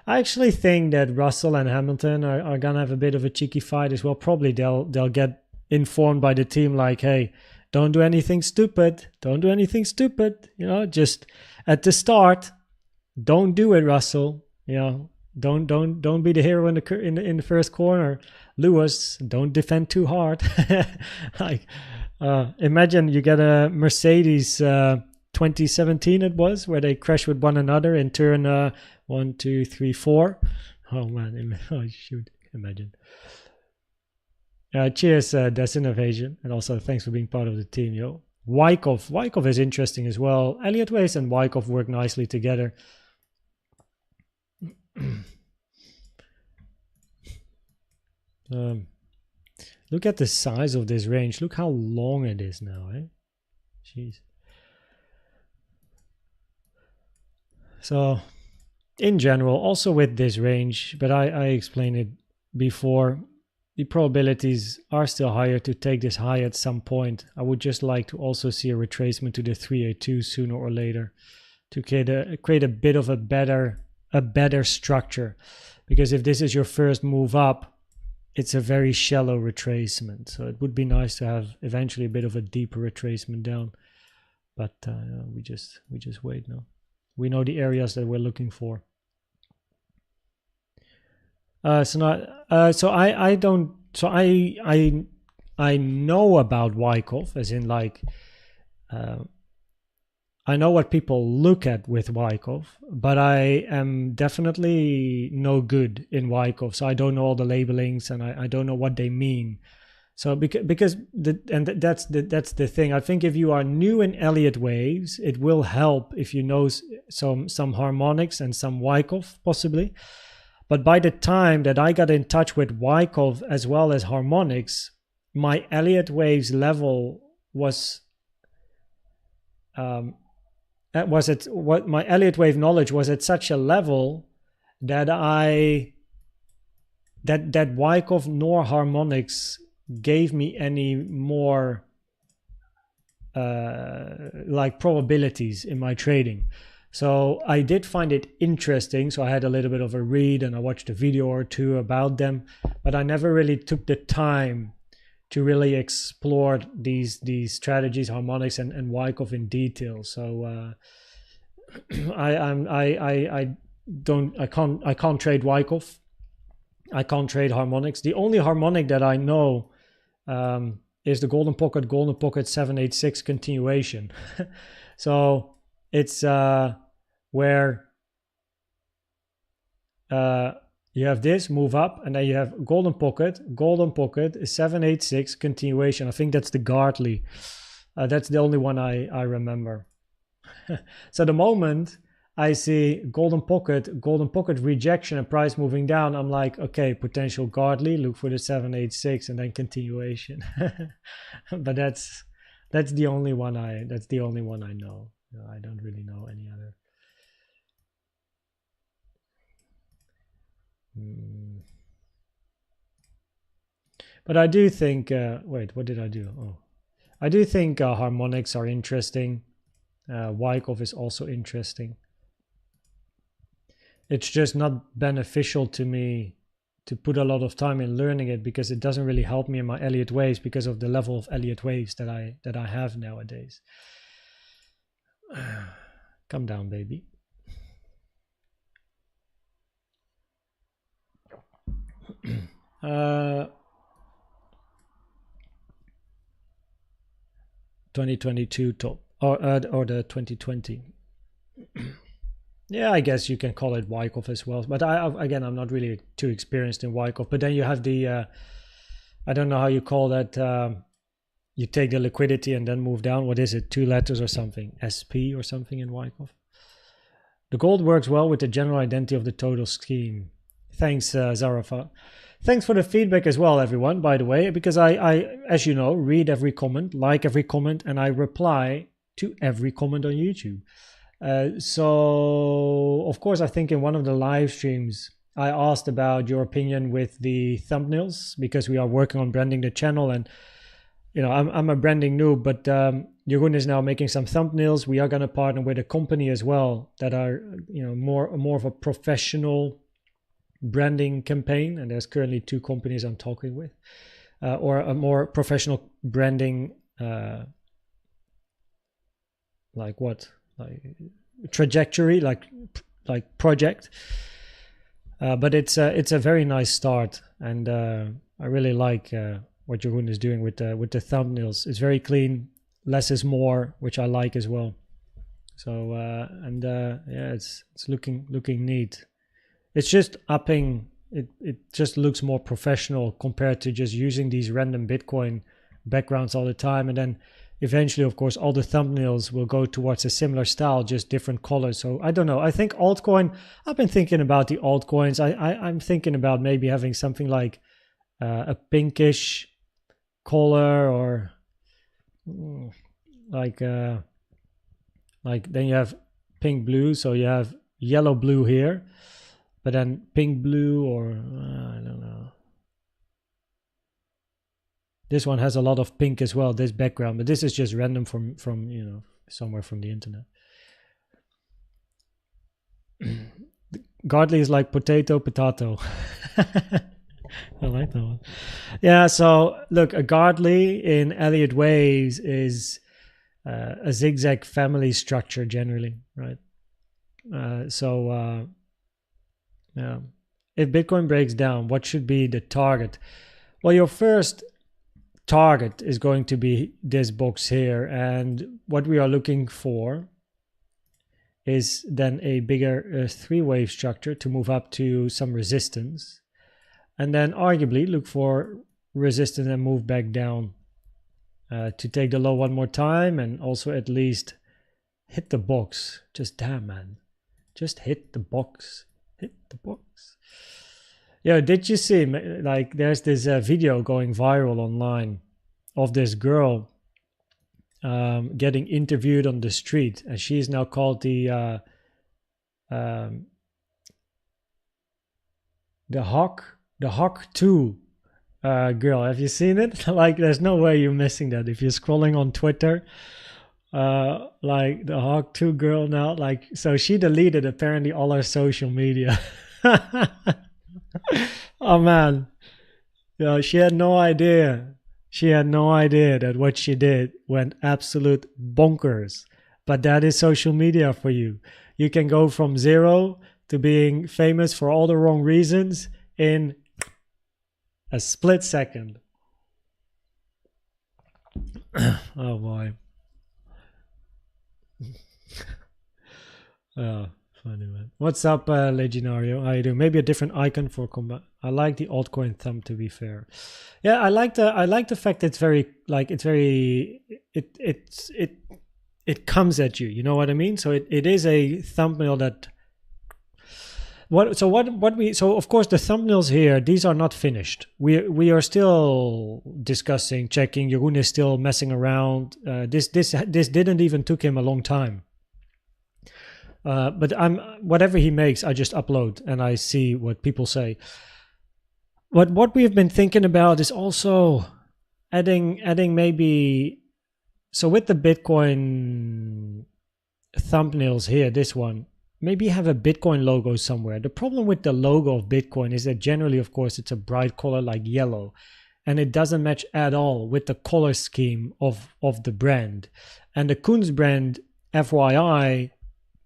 I actually think that Russell and Hamilton are going to have a bit of a cheeky fight as well. Probably they'll get informed by the team like, hey, don't do anything stupid. Don't do anything stupid. You know, just at the start, don't do it, Russell. You know, don't be the hero in the first corner. Lewis, don't defend too hard. Like, imagine you get a Mercedes 2017 it was, where they crash with one another in turn 1, 2, 3, 4. Oh man, oh shoot, imagine. Cheers, That's Innovation, and also thanks for being part of the team, yo. Wyckoff is interesting as well. Elliott Waste and Wyckoff work nicely together. Look at the size of this range. Look how long it is now, eh? Jeez. So in general, also with this range, but I explained it before, the probabilities are still higher to take this high at some point. I would just like to also see a retracement to the 382 sooner or later to create a bit of a better structure, because if this is your first move up, it's a very shallow retracement. So it would be nice to have eventually a bit of a deeper retracement down, but we just wait now. We know the areas that we're looking for. So I know about Wyckoff, as in like I know what people look at with Wyckoff, but I am definitely no good in Wyckoff. So I don't know all the labelings, and I don't know what they mean. So that's the thing. I think if you are new in Elliott waves, it will help if you know some harmonics and some Wyckoff possibly. But by the time that I got in touch with Wyckoff as well as harmonics, my Elliott waves level was my Elliott wave knowledge was at such a level that that Wyckoff nor harmonics gave me any more like probabilities in my trading. So I did find it interesting. So I had a little bit of a read and I watched a video or two about them, but I never really took the time to really explore these strategies, harmonics and Wyckoff in detail. So I can't trade Wyckoff. I can't trade harmonics. The only harmonic that I know is the Golden Pocket 786 continuation. So it's where you have this move up, and then you have Golden Pocket is 786 continuation. I think that's the Gartley. That's the only one I remember. So the moment I see Golden Pocket rejection and price moving down, I'm like, okay, potential Gartley, look for the 786 and then continuation. But that's the only one I know. I don't really know any other. But I do think wait, what did I do? Oh, I do think harmonics are interesting. Wyckoff is also interesting. It's just not beneficial to me to put a lot of time in learning it, because it doesn't really help me in my Elliott waves because of the level of Elliott waves that I have nowadays. Come down, baby. Uh, 2022 top or the 2020. Yeah, I guess you can call it Wyckoff as well. But I'm not really too experienced in Wyckoff. But then you have the, I don't know how you call that. You take the liquidity and then move down. What is it? 2 letters or something? SP or something in Wyckoff. The gold works well with the general identity of the total scheme. Thanks, Zarafa. Thanks for the feedback as well, everyone, by the way, because I, as you know, read every comment, like every comment, and I reply to every comment on YouTube. So, of course, I think in one of the live streams, I asked about your opinion with the thumbnails, because we are working on branding the channel. And, you know, I'm a branding noob, but Jeroen is now making some thumbnails. We are going to partner with a company as well that are, you know, more of a professional branding campaign. And there's currently 2 companies I'm talking with, or a more professional branding, like what? Like trajectory, like project, but it's a very nice start, and I really like what Jeroen is doing with the thumbnails. It's very clean, less is more, which I like as well. So yeah, it's looking neat. It's just upping. It just looks more professional compared to just using these random Bitcoin backgrounds all the time, and then eventually, of course, all the thumbnails will go towards a similar style, just different colors. So I don't know. I think altcoin, I've been thinking about the altcoins. I'm thinking about maybe having something like a pinkish color, or like then you have pink blue. So you have yellow blue here, but then pink blue, or I don't know. This one has a lot of pink as well, this background, but this is just random from you know, somewhere from the internet. Gartley is like potato. I like that one. Yeah, so look, a Gartley in Elliott waves is a zigzag family structure generally, right? So yeah, if Bitcoin breaks down, what should be the target? Well, your first target is going to be this box here, and what we are looking for is then a bigger 3-wave structure to move up to some resistance, and then arguably look for resistance and move back down to take the low one more time, and also at least hit the box. Just damn, man, just hit the box. Yeah, did you see, like, there's this video going viral online of this girl getting interviewed on the street, and she's now called um, the Hawk 2 girl. Have you seen it? Like, there's no way you're missing that if you're scrolling on Twitter. Like the Hawk 2 girl now, like, so she deleted apparently all her social media. Oh man, yeah, she had no idea. She had no idea that what she did went absolute bonkers. But that is social media for you. You can go from zero to being famous for all the wrong reasons in a split second. Oh boy. Oh, funny man. What's up, Legionario? How you doing? Maybe a different icon for combat. I like the altcoin thumb, to be fair. Yeah, I like the fact that it's very, like, it's very, it comes at you. You know what I mean? So it is a thumbnail that. So of course the thumbnails here, these are not finished. We are still discussing, checking. Jeroen is still messing around. This didn't even took him a long time. But whatever he makes, I just upload and I see what people say. What we've been thinking about is also adding maybe, so with the Bitcoin thumbnails here, this one, maybe have a Bitcoin logo somewhere. The problem with the logo of Bitcoin is that generally, of course, it's a bright color like yellow, and it doesn't match at all with the color scheme of the brand. And the Koens brand, FYI,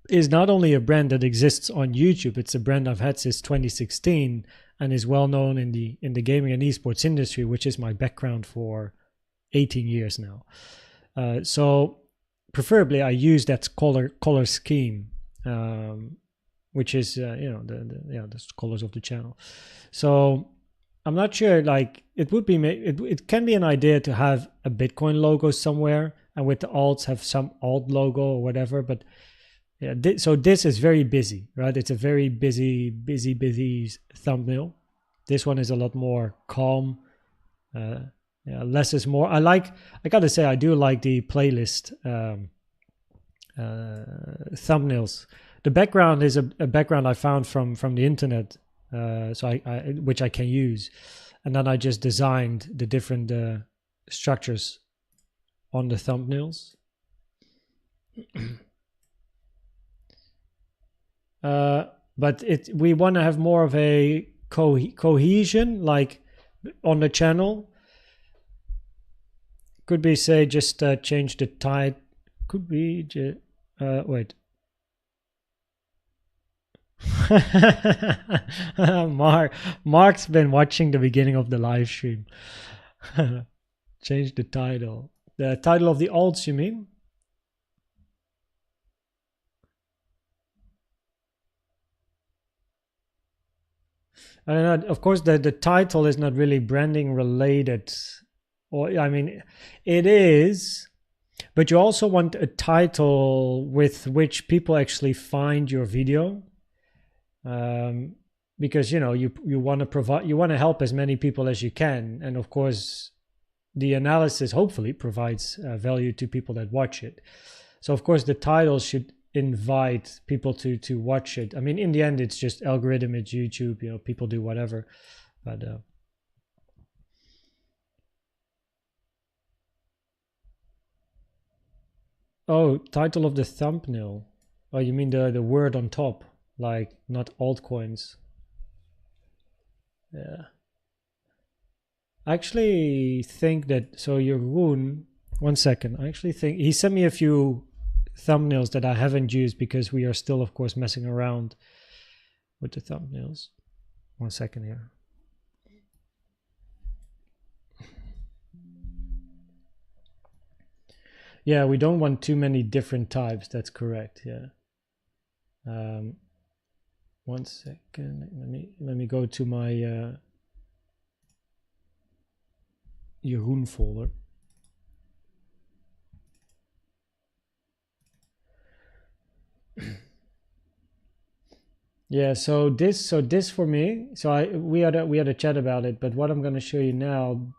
is not only a brand that exists on YouTube, it's a brand I've had since 2016 and is well known in the gaming and esports industry, which is my background for 18 years now. So preferably I use that color scheme, which is the colors of the channel. So I'm not sure, like, it can be an idea to have a Bitcoin logo somewhere, and with the alts have some alt logo or whatever. But yeah, so this is very busy, right? It's a very busy thumbnail. This one is a lot more calm. Less is more. I gotta say, I do like the playlist thumbnails. The background is a background I found from the internet, so which I can use, and then I just designed the different structures on the thumbnails. But we want to have more of a cohesion, like on the channel. Could be, say, just change the tide. Could be wait. Mark's been watching the beginning of the live stream. Change the title. The title of the alts, you mean? I don't know. Of course, the title is not really branding related, or I mean, it is, but you also want a title with which people actually find your video, because you want to provide, you want to help as many people as you can, and of course, the analysis hopefully provides value to people that watch it. So of course, the title should invite people to watch it. I mean, in the end, it's just algorithm, it's YouTube, people do whatever. But oh, title of the thumbnail. Oh, you mean the word on top, like not altcoins. Yeah, I actually think that, so Jeroen, 1 second, I actually think he sent me a few thumbnails that I haven't used because we are still, of course, messing around with the thumbnails. 1 second here. Yeah, we don't want too many different types. That's correct. Yeah. 1 second. Let me go to my Jeroen folder. Yeah, so this for me, so we had a chat about it, but what I'm going to show you now,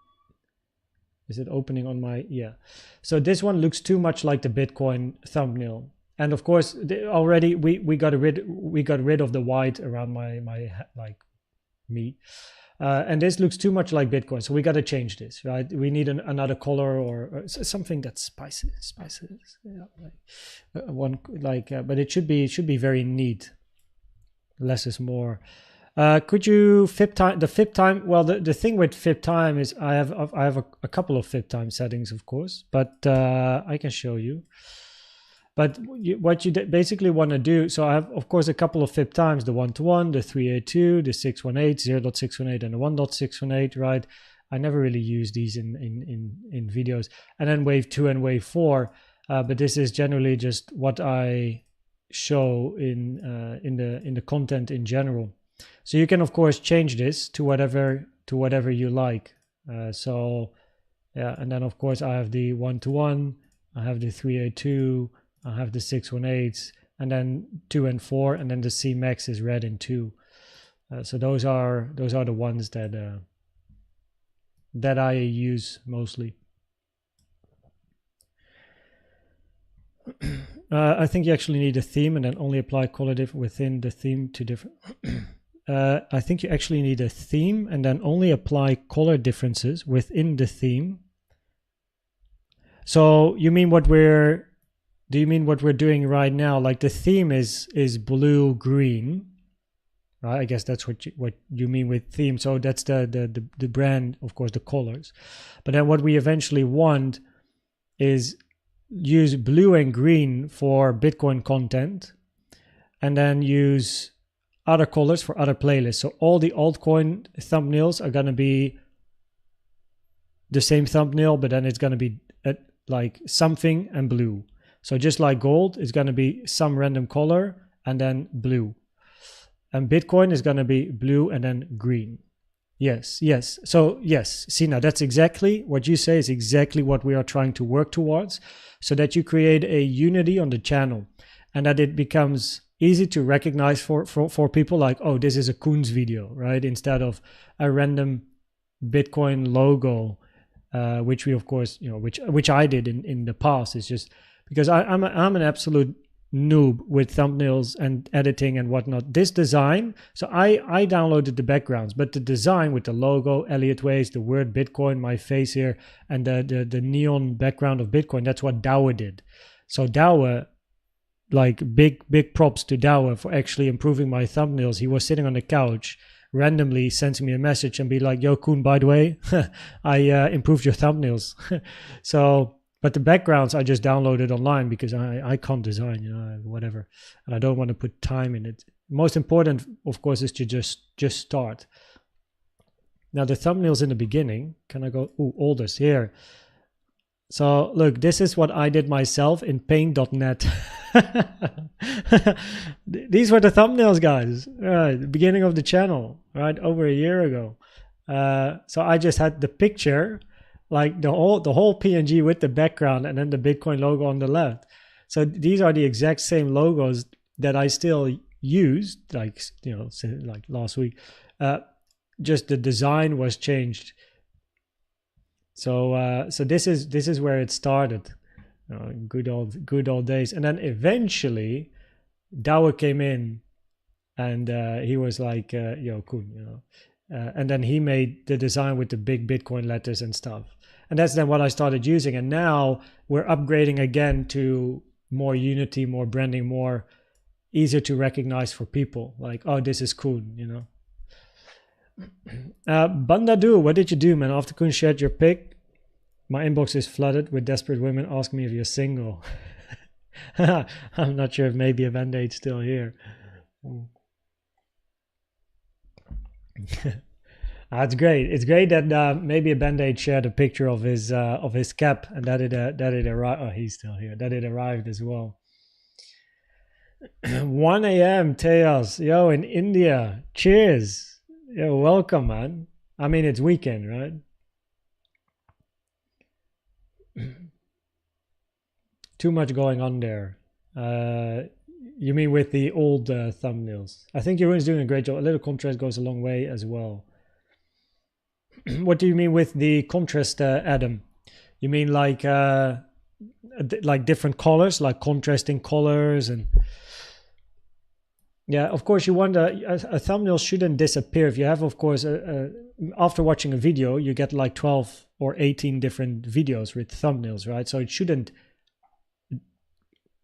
is it opening on my, yeah. So this one looks too much like the Bitcoin thumbnail. And of course, already we got rid of the white around my like me. And this looks too much like Bitcoin, so we got to change this, right? We need another color or something that's spices, yeah, like one like, but it should be very neat. Less is more. Could you FIP time? The FIP time. Well, the thing with FIP time is I have a couple of FIP time settings, of course, but I can show you. But what you basically want to do, so I have, of course, a couple of FIP times, the 1-to-1, the 382, the 618, 0.618, and the 1.618, right? I never really use these in videos. And then wave 2 and wave 4, but this is generally just what I show in the content in general. So you can, of course, change this to whatever you like. So yeah, and then of course I have the 1-to-1, I have the 382, I have the 618, and then 2 and 4, and then the C max is red in 2. So those are the ones that I use mostly. I think you actually need a theme and then only apply color within the theme to different. I think you actually need a theme and then only apply color differences within the theme. So you mean do you mean what we're doing right now? Like the theme is blue green, right? I guess that's what you mean with theme. So that's the brand, of course, the colors. But then what we eventually want is use blue and green for Bitcoin content, and then use other colors for other playlists. So all the altcoin thumbnails are going to be the same thumbnail, but then it's going to be like something and blue. So just like gold is going to be some random color and then blue. And Bitcoin is going to be blue and then green. Yes. So yes, see, now that's exactly what you say is exactly what we are trying to work towards, so that you create a unity on the channel and that it becomes easy to recognize for people, like, oh, this is a Koens video, right? Instead of a random Bitcoin logo, which we, of course, which I did in the past. It's just because I'm an absolute noob with thumbnails and editing and whatnot. This design, so I downloaded the backgrounds, but the design with the logo, Elliott waves, the word Bitcoin, my face here, and the neon background of Bitcoin, that's what Douwe did. So Douwe, like big props to Douwe for actually improving my thumbnails. He was sitting on the couch, randomly sends me a message and be like, yo, Koen, by the way, I improved your thumbnails. So, but the backgrounds I just downloaded online because I can't design, whatever. And I don't want to put time in it. Most important, of course, is to just start. Now the thumbnails in the beginning, can I go, oldest here. So look, this is what I did myself in paint.net. These were the thumbnails, guys. Right, the beginning of the channel, right, over a year ago. So I just had the picture, like the whole PNG with the background and then the Bitcoin logo on the left. So these are the exact same logos that I still use, like like last week. Just the design was changed. So this is where it started. Good old days. And then eventually Douwe came in and he was like, yo, Koen, and then he made the design with the big Bitcoin letters and stuff. And that's then what I started using. And now we're upgrading again to more unity, more branding, more easier to recognize for people. Like, oh, this is Koen, Bandadu, what did you do, man? After Koen shared your pic, my inbox is flooded with desperate women asking me if you're single. I'm not sure if maybe a band-aid's still here. It's great. It's great that maybe a band-aid shared a picture of his cap and that it arrived. Oh, he's still here. That it arrived as well. 1 a.m. Tejas, yo, in India. Cheers. Yo, welcome, man. I mean, it's weekend, right? Too much going on there. You mean with the old thumbnails? I think Jeroen's doing a great job. A little contrast goes a long way as well. What do you mean with the contrast, Adam? You mean like different colors, like contrasting colors and... Yeah, of course, you want a thumbnail shouldn't disappear. If you have, of course, after watching a video, you get like 12 or 18 different videos with thumbnails, right? So it shouldn't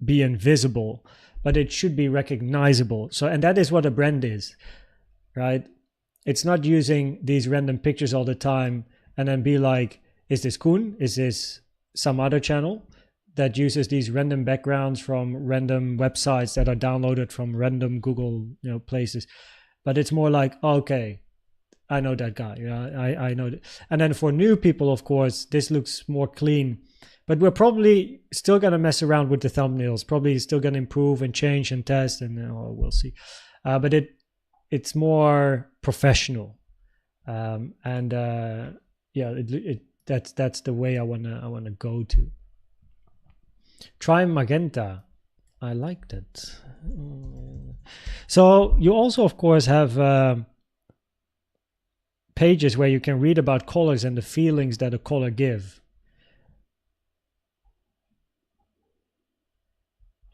be invisible, but it should be recognizable. So, and that is what a brand is, right? It's not using these random pictures all the time and then be like, is this Koen? Is this some other channel that uses these random backgrounds from random websites that are downloaded from random Google, places? But it's more like, okay, I know that guy. I know that. And then for new people, of course, this looks more clean. But we're probably still gonna mess around with the thumbnails. Probably still gonna improve and change and test, and we'll see. But it's more professional, that's the way I wanna go to. Try magenta. I liked it. So you also, of course, have pages where you can read about colors and the feelings that a color give.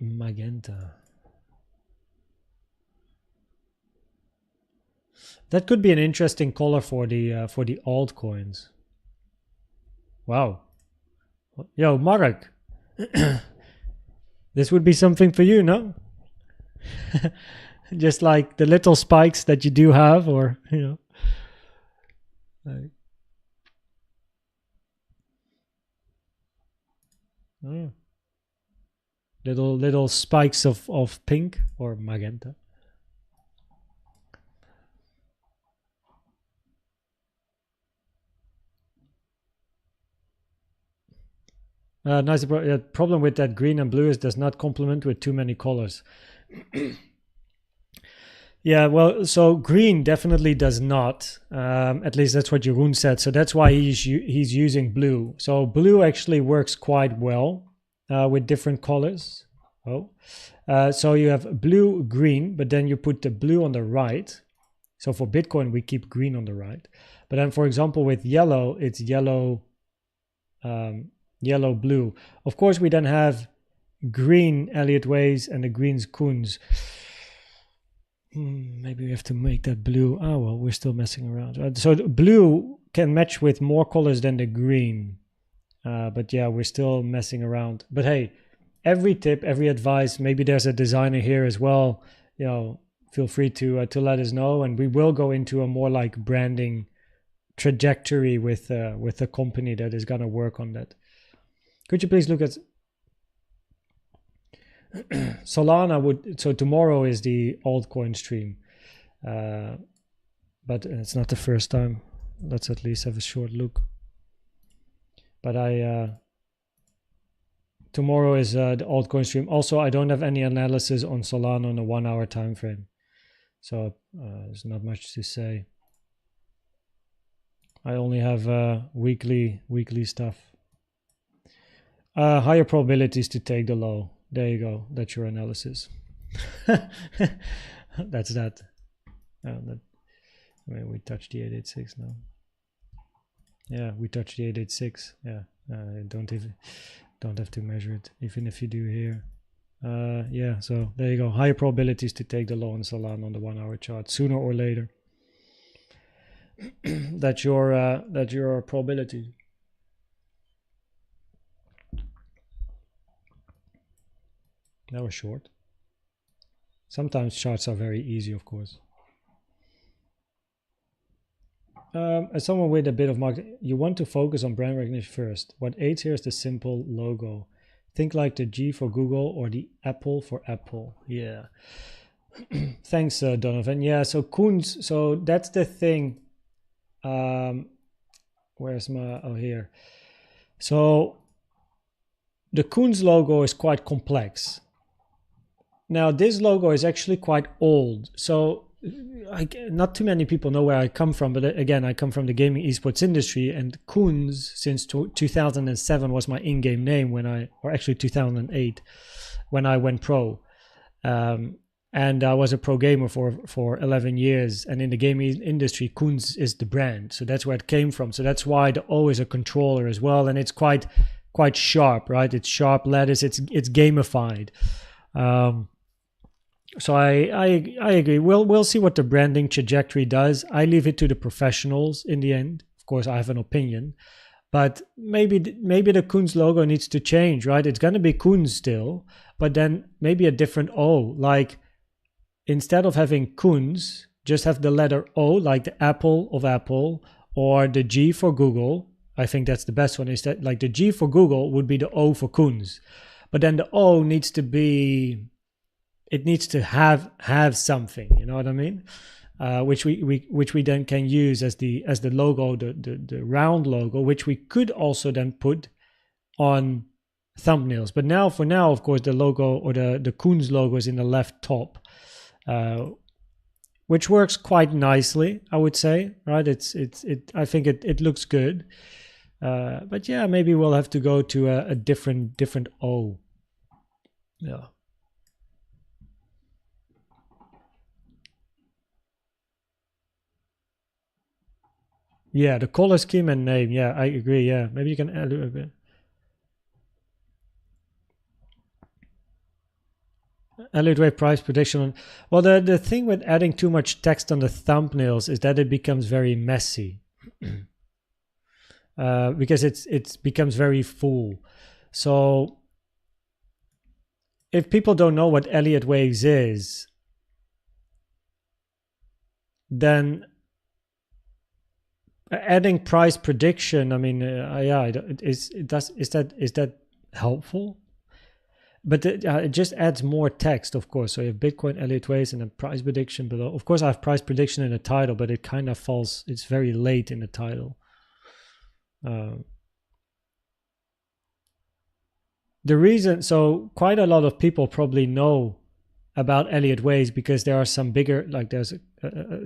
Magenta. That could be an interesting color for the altcoins. Wow. Yo, Marek. This would be something for you, no? Just like the little spikes that you do have, or like, little spikes of pink or magenta. Nice. Problem with that green and blue is does not complement with too many colors. Yeah, well, so green definitely does not. At least that's what Jeroen said. So that's why he's using blue. So blue actually works quite well with different colors. So you have blue, green, but then you put the blue on the right. So for Bitcoin, we keep green on the right. But then, for example, with yellow, it's yellow. Yellow, blue. Of course, we then have green Elliott waves and the greens Koens. Maybe we have to make that blue. Oh, well, we're still messing around. So the blue can match with more colors than the green. But yeah, we're still messing around. But hey, every tip, every advice, maybe there's a designer here as well. Feel free to let us know. And we will go into a more like branding trajectory with a company that is going to work on that. Could you please look at Solana? So tomorrow is the altcoin stream, but it's not the first time. Let's at least have a short look. But tomorrow is the altcoin stream. Also, I don't have any analysis on Solana on a 1 hour time frame, so there's not much to say. I only have weekly stuff. Higher probabilities to take the low. There you go. That's your analysis. That's that. We touched the 886 now. Yeah, we touched the 886. Yeah, don't have to measure it, even if you do here. Yeah, so there you go. Higher probabilities to take the low in Solana on the 1 hour chart sooner or later. That's your probability. That was short. Sometimes charts are very easy, of course. As someone with a bit of marketing, you want to focus on brand recognition first. What aids here is the simple logo. Think like the G for Google or the Apple for Apple. Yeah. Thanks, Donovan. Yeah, so Koens, so that's the thing. Where's my, here. So the Koens logo is quite complex. Now, this logo is actually quite old. So not too many people know where I come from, but again, I come from the gaming esports industry, and Koens since 2007 was my in-game name or actually 2008 when I went pro. And I was a pro gamer for 11 years. And in the gaming industry, Koens is the brand. So that's where it came from. So that's why the O is a controller as well. And it's quite sharp, right? It's sharp letters. It's gamified. So I agree. We'll see what the branding trajectory does. I leave it to the professionals in the end. Of course, I have an opinion. But maybe the Koens logo needs to change, right? It's going to be Koens still, but then maybe a different O. Like, instead of having Koens, just have the letter O, like the apple of Apple, or the G for Google. I think that's the best one. Instead, like the G for Google would be the O for Koens. But then the O needs to be, it needs to have something, you know what I mean? Which we then can use as the logo, the round logo, which we could also then put on thumbnails. But for now, of course, the logo or the Koens logo is in the left top, which works quite nicely, I would say. Right? I think it looks good. But yeah, maybe we'll have to go to a different O. Yeah. Yeah, the color scheme and name. Yeah, I agree. Yeah, maybe you can add a bit. Elliott wave price prediction. Well, the thing with adding too much text on the thumbnails is that it becomes very messy. Because it becomes very full. So if people don't know what Elliott waves is, then adding price prediction, I mean, yeah, is that helpful? But it just adds more text, of course. So you have Bitcoin, Elliott waves, and a price prediction below. Of course, I have price prediction in the title, but it kind of falls. It's very late in the title. The reason, so quite a lot of people probably know about Elliott waves because there are some bigger, like there's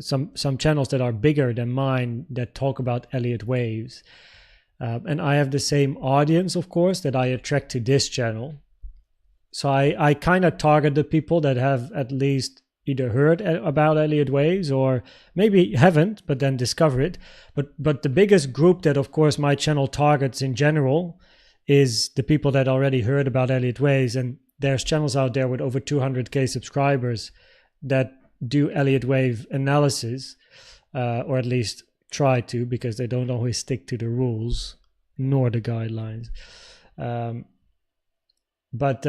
some channels that are bigger than mine that talk about Elliott waves, and I have the same audience, of course, that I attract to this channel. So I kind of target the people that have at least either heard about Elliott waves or maybe haven't, but then discover it. But the biggest group that, of course, my channel targets in general is the people that already heard about Elliott waves. And there's channels out there with over 200k subscribers that do Elliott wave analysis, or at least try to, because they don't always stick to the rules nor the guidelines. But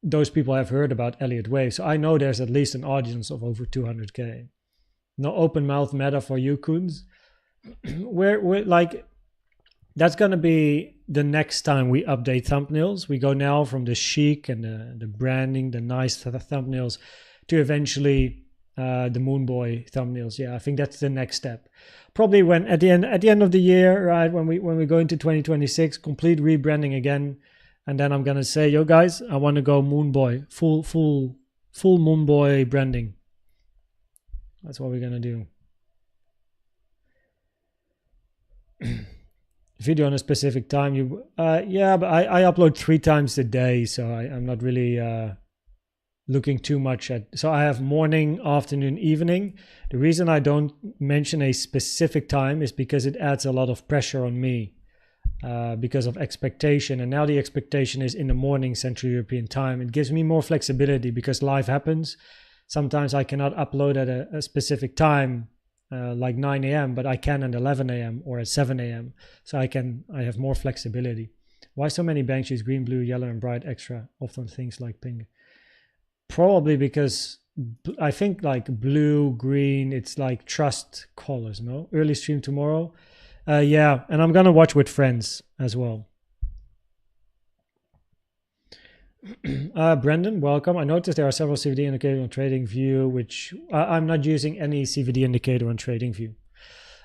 those people have heard about Elliott waves. So I know there's at least an audience of over 200k. No open mouth meta for you, Koens. we're like, that's going to be the next time we update thumbnails. We go now from the chic and the branding, the nice thumbnails, to eventually the Moonboy thumbnails. Yeah, I think that's the next step. Probably when at the end of the year, right, when we go into 2026, complete rebranding again, and then I'm gonna say, yo guys, I want to go Moonboy, full Moonboy branding. That's what we're gonna do. Video on a specific time. Yeah, but I upload 3 times a day, so I'm not really looking too much at. So I have morning, afternoon, evening. The reason I don't mention a specific time is because it adds a lot of pressure on me, because of expectation. And now the expectation is in the morning Central European time. It gives me more flexibility because life happens. Sometimes I cannot upload at a specific time, like 9 a.m., but I can at 11 a.m. or at 7 a.m. So I have more flexibility. Why so many Banshees, green, blue, yellow, and bright extra, often things like pink? Probably because I think like blue, green, it's like trust colors, no? Early stream tomorrow. Yeah, and I'm gonna watch with friends as well. Brendan, welcome. I noticed there are several CVD indicators on TradingView, which I'm not using any CVD indicator on TradingView.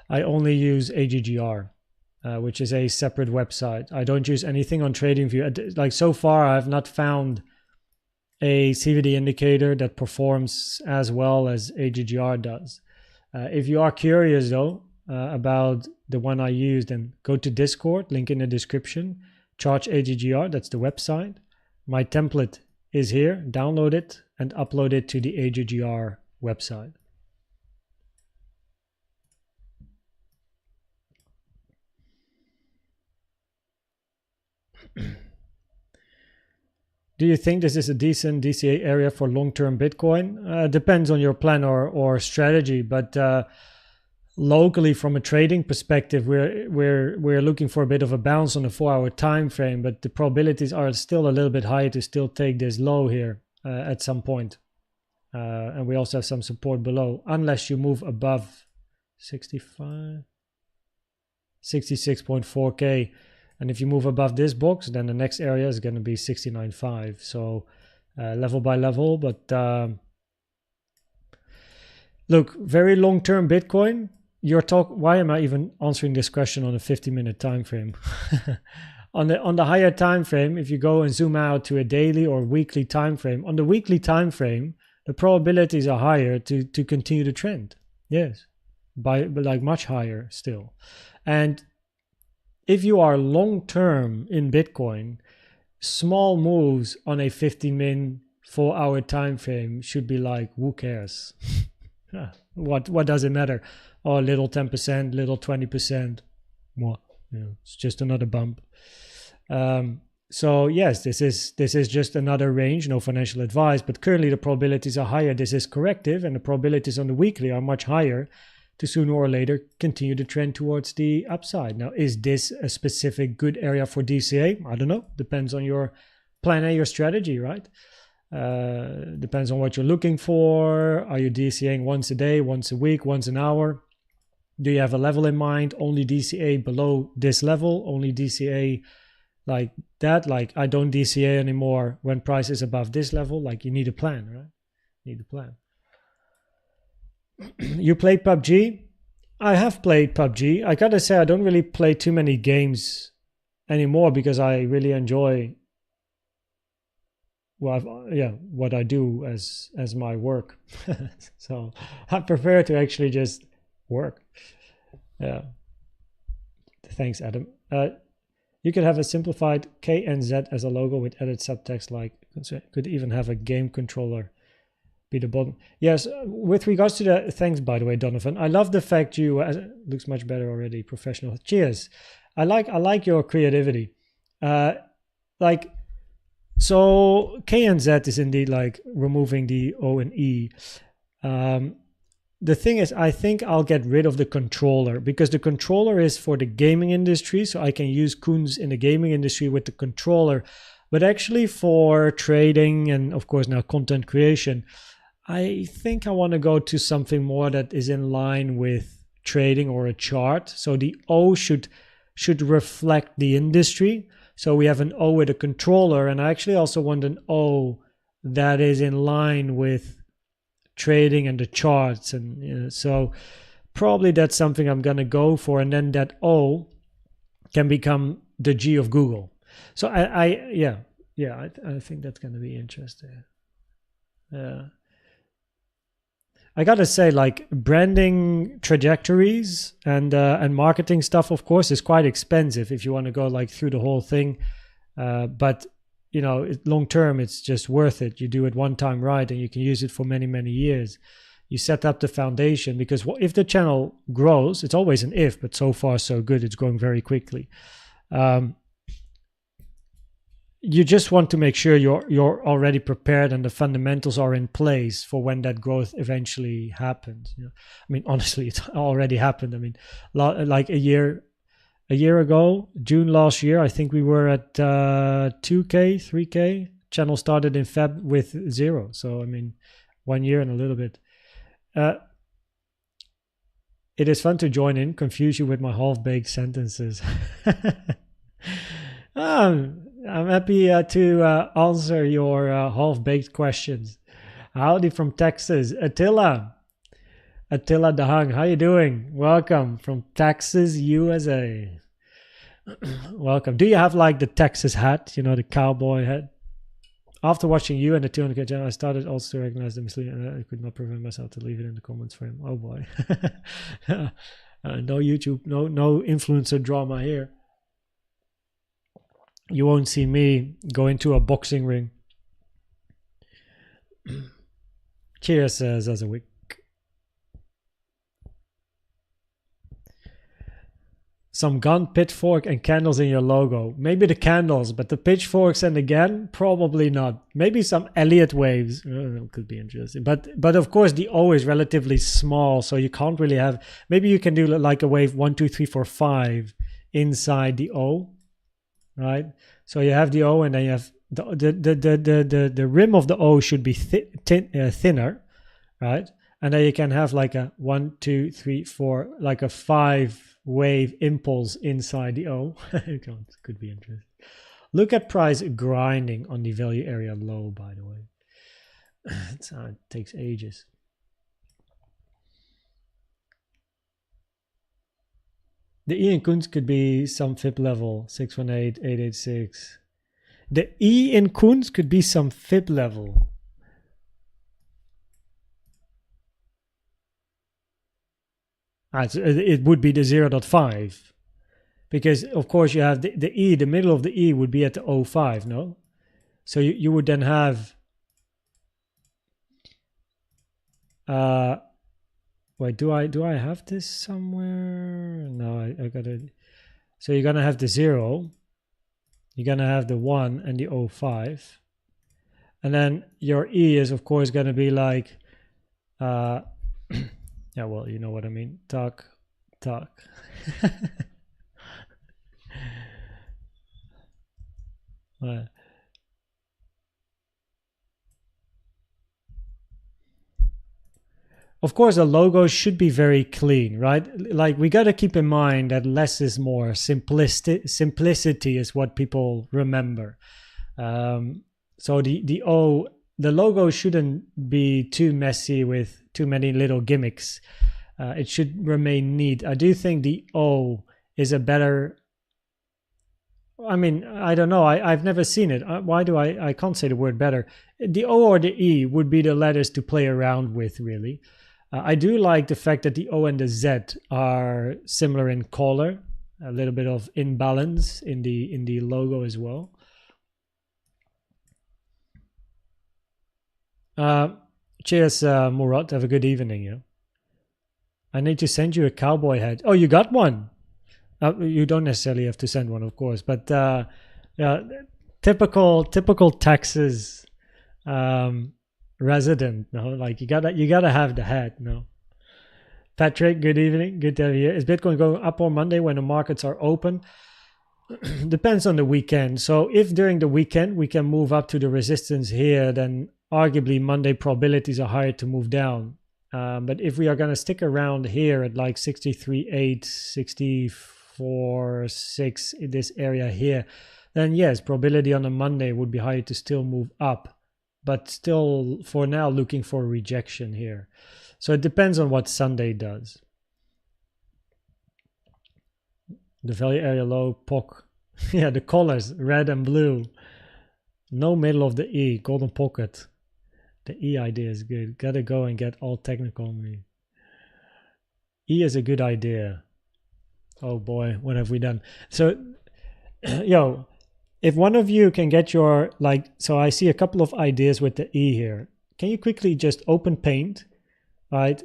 I only use AGGR, which is a separate website. I don't use anything on TradingView. Like so far, I've not found a CVD indicator that performs as well as AGGR does. If you are curious though about the one I used, then go to Discord, link in the description. Charge AGGR, that's the website. My template is here. Download it and upload it to the AGGR website. Do you think this is a decent DCA area for long-term Bitcoin? Depends on your plan or strategy, but locally, from a trading perspective, we're looking for a bit of a bounce on a 4-hour time frame, but the probabilities are still a little bit high to still take this low here at some point. And we also have some support below, unless you move above 66.4K. And if you move above this box, then the next area is going to be 69.5. So level by level. But look, very long-term Bitcoin. Why am I even answering this question on a 50-minute time frame? on the higher time frame, if you go and zoom out to a daily or weekly time frame, on the weekly time frame, the probabilities are higher to continue the trend. Yes, but like much higher still. And if you are long-term in Bitcoin, small moves on a 50-min 4-hour time frame should be like, who cares? What does it matter? Oh, little 10%, little 20%. What? It's just another bump. So yes, this is just another range, no financial advice, but currently the probabilities are higher. This is corrective, and the probabilities on the weekly are much higher to sooner or later continue the trend towards the upside. Now, is this a specific good area for DCA? I don't know. Depends on your plan and your strategy, right? Depends on what you're looking for. Are you DCAing once a day, once a week, once an hour? Do you have a level in mind? Only DCA below this level, only DCA like that. Like, I don't DCA anymore when price is above this level. Like, you need a plan, right? Need a plan. You play PUBG? I have played PUBG. I gotta say, I don't really play too many games anymore because I really enjoy what I do as my work. So I prefer to actually just work. Yeah. Thanks, Adam. You could have a simplified KNZ as a logo with added subtext, like could even have a game controller be the bottom. Yes, with regards to the thanks, by the way, Donovan, I love the fact you looks much better already, professional. Cheers. I like your creativity. Like, so KNZ is indeed like removing the O and E. The thing is, I think I'll get rid of the controller because the controller is for the gaming industry, so I can use Koens in the gaming industry with the controller. But actually for trading and of course now content creation, I think I want to go to something more that is in line with trading or a chart. So the O should reflect the industry. So we have an O with a controller, and I actually also want an O that is in line with trading and the charts. And so probably that's something I'm going to go for. And then that O can become the G of Google. So I think that's going to be interesting. Yeah. I gotta say, like, branding trajectories and marketing stuff, of course, is quite expensive if you want to go like through the whole thing. But you know, long term, it's just worth it. You do it one time right, and you can use it for many, many years. You set up the foundation because if the channel grows, it's always an if, but so far so good. It's growing very quickly. You just want to make sure you're already prepared and the fundamentals are in place for when that growth eventually happens. You know? I mean, honestly, it's already happened. I mean, like a year ago, June last year, I think we were at 2K, 3K. Channel started in Feb with 0. So, I mean, 1 year and a little bit. It is fun to join in, confuse you with my half-baked sentences. I'm happy to answer your half-baked questions. Howdy from Texas. Attila Dahang, how you doing? Welcome from Texas, USA. Welcome. Do you have like the Texas hat, you know, the cowboy hat? After watching you and the 200K channel, I started also to recognize the misleading, and I could not prevent myself to leave it in the comments frame. Oh boy. No YouTube, no influencer drama here. You won't see me go into a boxing ring. Cheers, Zazawick. Some gun, pitchfork, and candles in your logo. Maybe the candles, but the pitchforks and the gun, probably not. Maybe some Elliott waves could be interesting. But of course, the O is relatively small, so you can't really have. Maybe you can do like a wave 1, 2, 3, 4, 5 inside the O, right? So you have the O, and then you have the rim of the O should be thinner, right? And then you can have like a 1, 2, 3, 4, like a 5 wave impulse inside the O. Could be interesting. Look at price grinding on the value area low, by the way. It takes ages. The E in Koens could be some fib level, 618, 886. The E in Koens could be some fib level. It would be the 0.5, because of course you have the E, the middle of the E would be at the 0.5, no? So you would then have wait, do I have this somewhere? No, I got it. So you're gonna have the 0, you're gonna have the 1 and the 0.5, and then your E is of course gonna be like yeah, well, you know what I mean. Tuck. Of course, the logo should be very clean, right? Like, we got to keep in mind that less is more. Simplicity is what people remember. So the logo shouldn't be too messy with too many little gimmicks. It should remain neat. I do think the O is a better. I mean, I don't know. I've never seen it. Why do I can't say the word better. The O or the E would be the letters to play around with, really. I do like the fact that the O and the Z are similar in color. A little bit of imbalance in the logo as well. Cheers, Murat. Have a good evening. Yeah. I need to send you a cowboy hat. Oh, you got one? You don't necessarily have to send one, of course, but yeah, typical Texas resident. No, like you gotta have the hat. No. Patrick, good evening. Good to have you here. Is Bitcoin going up on Monday when the markets are open? Depends on the weekend. So if during the weekend we can move up to the resistance here, then arguably Monday probabilities are higher to move down. But if we are going to stick around here at like 63.8, 64.6 in this area here, then yes, probability on a Monday would be higher to still move up. But still, for now, looking for rejection here. So it depends on what Sunday does. The value area low, POC. Yeah, the colors, red and blue. No middle of the E, golden pocket. The E idea is good. Gotta go and get all technical on me. E is a good idea. Oh boy, what have we done? So, yo, if one of you can get your, like, so I see a couple of ideas with the E here. Can you quickly just open Paint, right?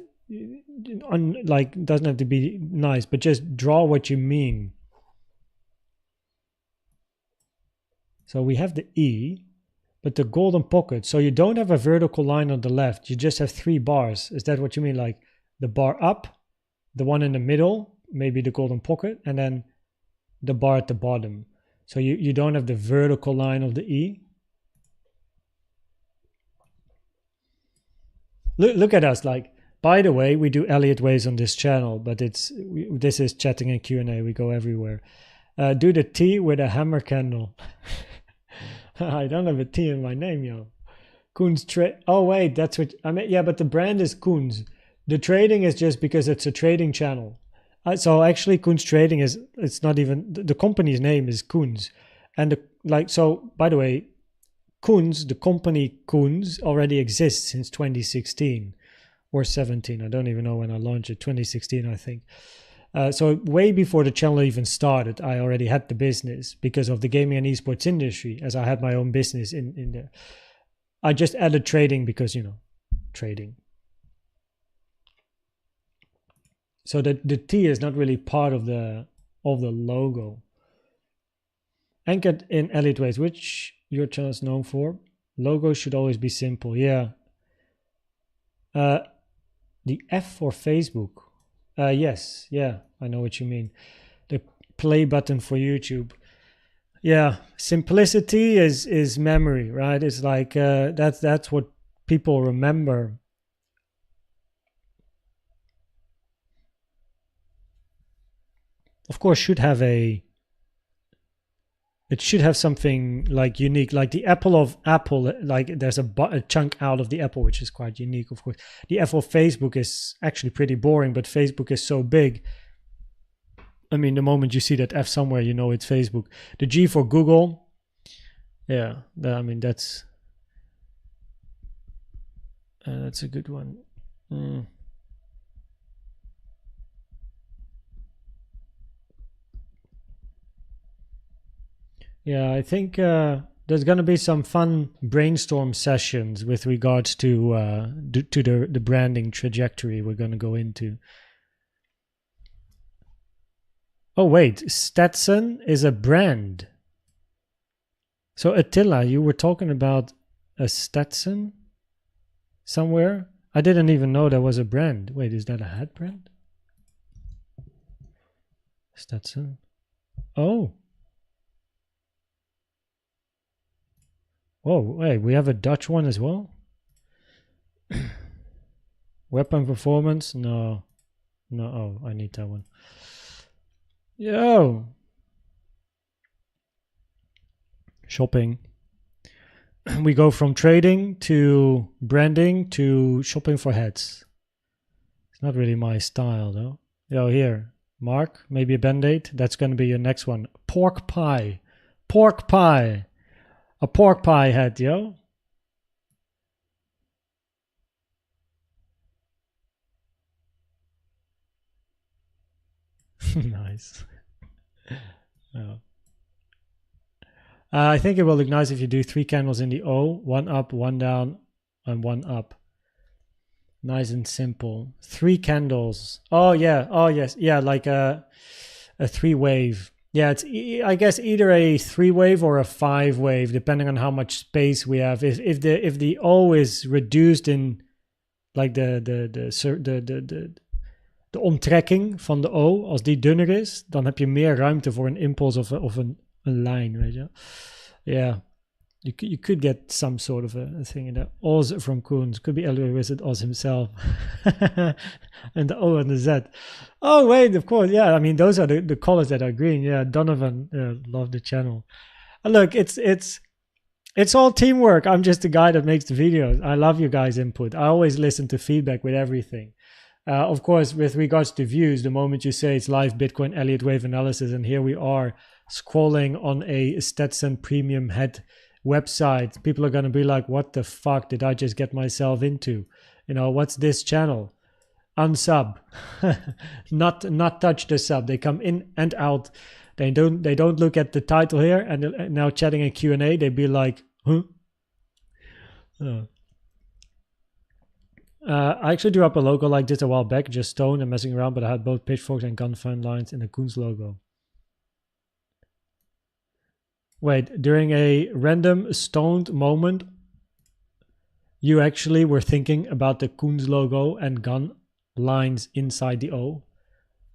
Like, doesn't have to be nice, but just draw what you mean. So we have the E. But the golden pocket, so you don't have a vertical line on the left, you just have 3 bars. Is that what you mean? Like the bar up, the one in the middle, maybe the golden pocket, and then the bar at the bottom. So you don't have the vertical line of the E. Look at us, like, by the way, we do Elliott waves on this channel, but this is chatting and Q&A, we go everywhere. Do the T with a hammer candle. I don't have a T in my name, yo. Koens trade. Oh wait, that's what I mean. Yeah, but the brand is Koens. The trading is just because it's a trading channel. So actually, Koens Trading is. It's not even the company's name is Koens, and so. By the way, Koens, the company Koens, already exists since 2016 or 17. I don't even know when I launched it. 2016, I think. So way before the channel even started, I already had the business because of the gaming and esports industry, as I had my own business in there. I just added trading because, you know, trading. So the T is not really part of the logo. Anchored in Elliott ways, which your channel is known for. Logo should always be simple. Yeah. The F for Facebook. Yes. Yeah, I know what you mean. The play button for YouTube. Yeah, simplicity is memory, right? It's like that's what people remember. Of course, it should have something like unique, like the apple of Apple. Like there's a chunk out of the apple, which is quite unique, of course. The F of Facebook is actually pretty boring, but Facebook is so big. I mean, the moment you see that F somewhere, you know it's Facebook. The G for Google. Yeah, I mean, that's a good one. Yeah, I think there's going to be some fun brainstorm sessions with regards to the branding trajectory we're going to go into. Oh, wait, Stetson is a brand. So Attila, you were talking about a Stetson somewhere? I didn't even know there was a brand. Wait, is that a hat brand? Stetson. Oh. Oh, wait, we have a Dutch one as well? Weapon performance? No. No, oh, I need that one. Yo. Shopping. We go from trading to branding to shopping for hats. It's not really my style, though. Yo, here. Mark, maybe a Band-Aid. That's going to be your next one. Pork pie. Pork pie. A pork pie hat, yo. Nice. Oh. I think it will look nice if you do 3 candles in the O, 1 up, 1 down, and 1 up. Nice and simple. 3 candles. Oh yeah. Oh yes. Yeah, like a 3-wave. Yeah, it's I guess either a 3-wave or a 5-wave, depending on how much space we have. If the O is reduced in like de omtrekking van de O, als die dunner is, dan heb je meer ruimte voor een impuls of een lijn, weet je. Yeah, you could get some sort of a thing in there. Oz from Koens, could be Elliott Wizard Oz himself. And the O and the Z. Oh wait, of course, yeah. I mean, those are the colors that are green. Yeah, Donovan, love the channel. Look, it's all teamwork. I'm just the guy that makes the videos. I love you guys' input. I always listen to feedback with everything. Of course, with regards to views, the moment you say it's live Bitcoin Elliott wave analysis, and here we are scrolling on a Stetson premium head website, people are going to be like, what the fuck did I just get myself into? You know, what's this channel? Unsub. not touch the sub. They come in and out. They don't look at the title here, and now chatting a Q&A, they'd be like, huh? Oh. I actually drew up a logo like this a while back, just stone and messing around, but I had both pitchforks and gunfire lines in the Koens logo. Wait, during a random stoned moment, you actually were thinking about the Koens logo and gun lines inside the O?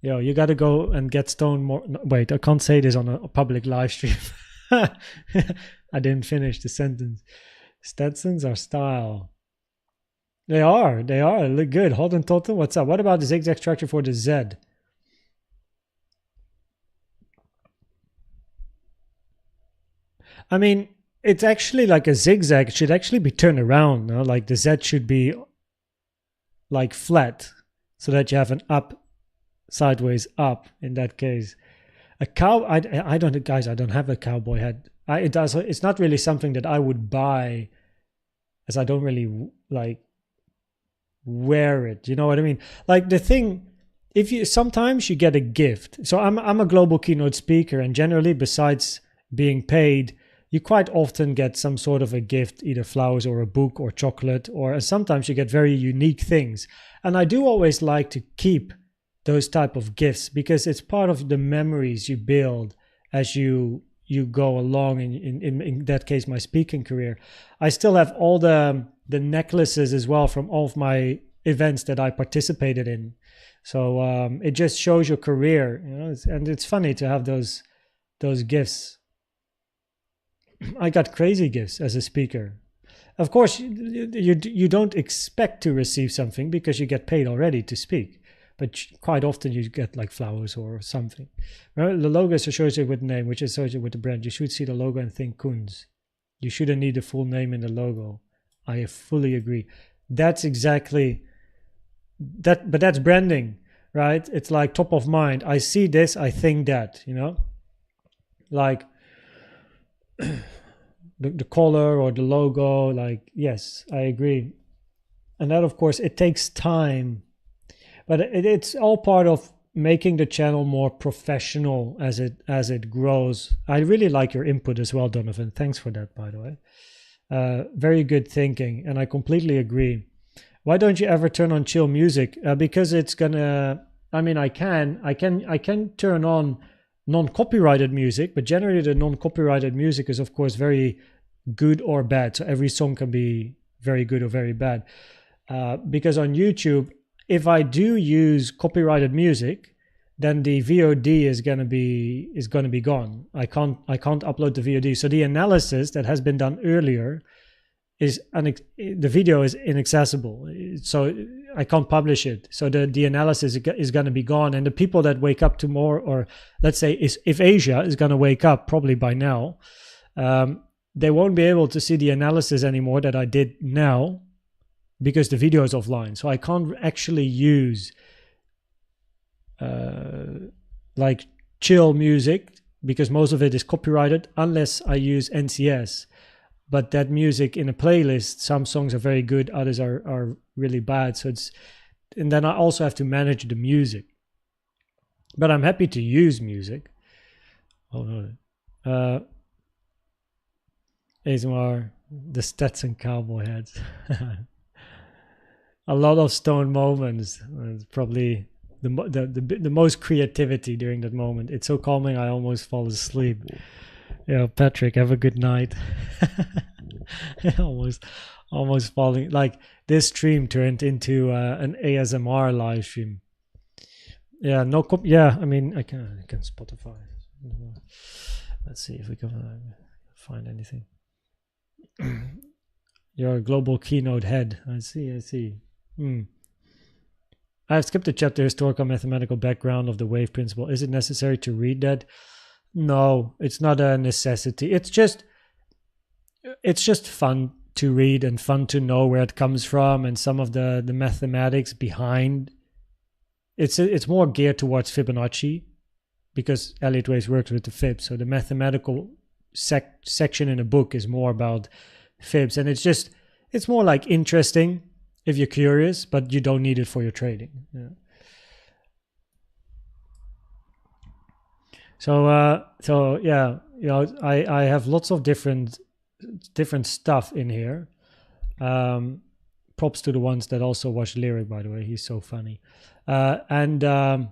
Yo, you gotta go and get stoned more. No, wait, I can't say this on a public live stream. I didn't finish the sentence. Stetsons are style. They are. They look good. Holden Totten, what's up? What about the zigzag structure for the Z? I mean, it's actually like a zigzag. It should actually be turned around. No? Like the Z should be like flat so that you have an up, sideways up in that case. A cow, I don't, guys, I don't have a cowboy hat. It's not really something that I would buy, as I don't really like wear it. You know what I mean? Like the thing, sometimes you get a gift. So I'm a global keynote speaker, and generally, besides being paid you quite often get some sort of a gift, either flowers or a book or chocolate, or sometimes you get very unique things. And I do always like to keep those type of gifts because it's part of the memories you build as you go along. In that case, my speaking career, I still have all the necklaces as well from all of my events that I participated in. So it just shows your career, you know, and it's funny to have those gifts. I got crazy gifts as a speaker. Of course, you don't expect to receive something because you get paid already to speak. But quite often you get like flowers or something. Well, the logo is associated with the name, which is associated with the brand. You should see the logo and think Koens. You shouldn't need the full name in the logo. I fully agree. That's exactly that, but that's branding, right? It's like top of mind. I see this, I think that, you know, like the color or the logo. Like, yes, I agree. And that, of course, it takes time. But it's all part of making the channel more professional as it grows. I really like your input as well, Donovan. Thanks for that, by the way. Very good thinking, and I completely agree. Why don't you ever turn on chill music? Because it's gonna. I mean, I can turn on non-copyrighted music, but generally the non-copyrighted music is, of course, very good or bad. So every song can be very good or very bad. Because on YouTube, if I do use copyrighted music, then the VOD is gonna be gone. I can't upload the VOD. So the analysis that has been done earlier the video is inaccessible. So I can't publish it. So the analysis is gonna be gone. And the people that wake up to more, or let's say if Asia is gonna wake up probably by now, they won't be able to see the analysis anymore that I did now, because the video is offline. So I can't actually use like chill music because most of it is copyrighted unless I use NCS. But that music in a playlist, some songs are very good, others are really bad. So and then I also have to manage the music. But I'm happy to use music. Oh no. ASMR, the Stetson cowboy hats. A lot of stone moments. It's probably the most creativity during that moment. It's so calming, I almost fall asleep. Yeah, Patrick, have a good night. almost falling. Like this stream turned into an ASMR live stream. Yeah, no. Yeah, I mean, I can Spotify. Let's see if we can find anything. You're a global keynote head. I see. I have skipped a chapter, historical mathematical background of the wave principle. Is it necessary to read that? No, it's not a necessity. It's just fun to read and fun to know where it comes from and some of the mathematics behind. It's more geared towards Fibonacci because Elliott waves works with the fibs. So the mathematical section in a book is more about fibs, and it's more like interesting if you're curious, but you don't need it for your trading. Yeah. So yeah, you know, I have lots of different stuff in here. Props to the ones that also watch Lyric, by the way. He's so funny. So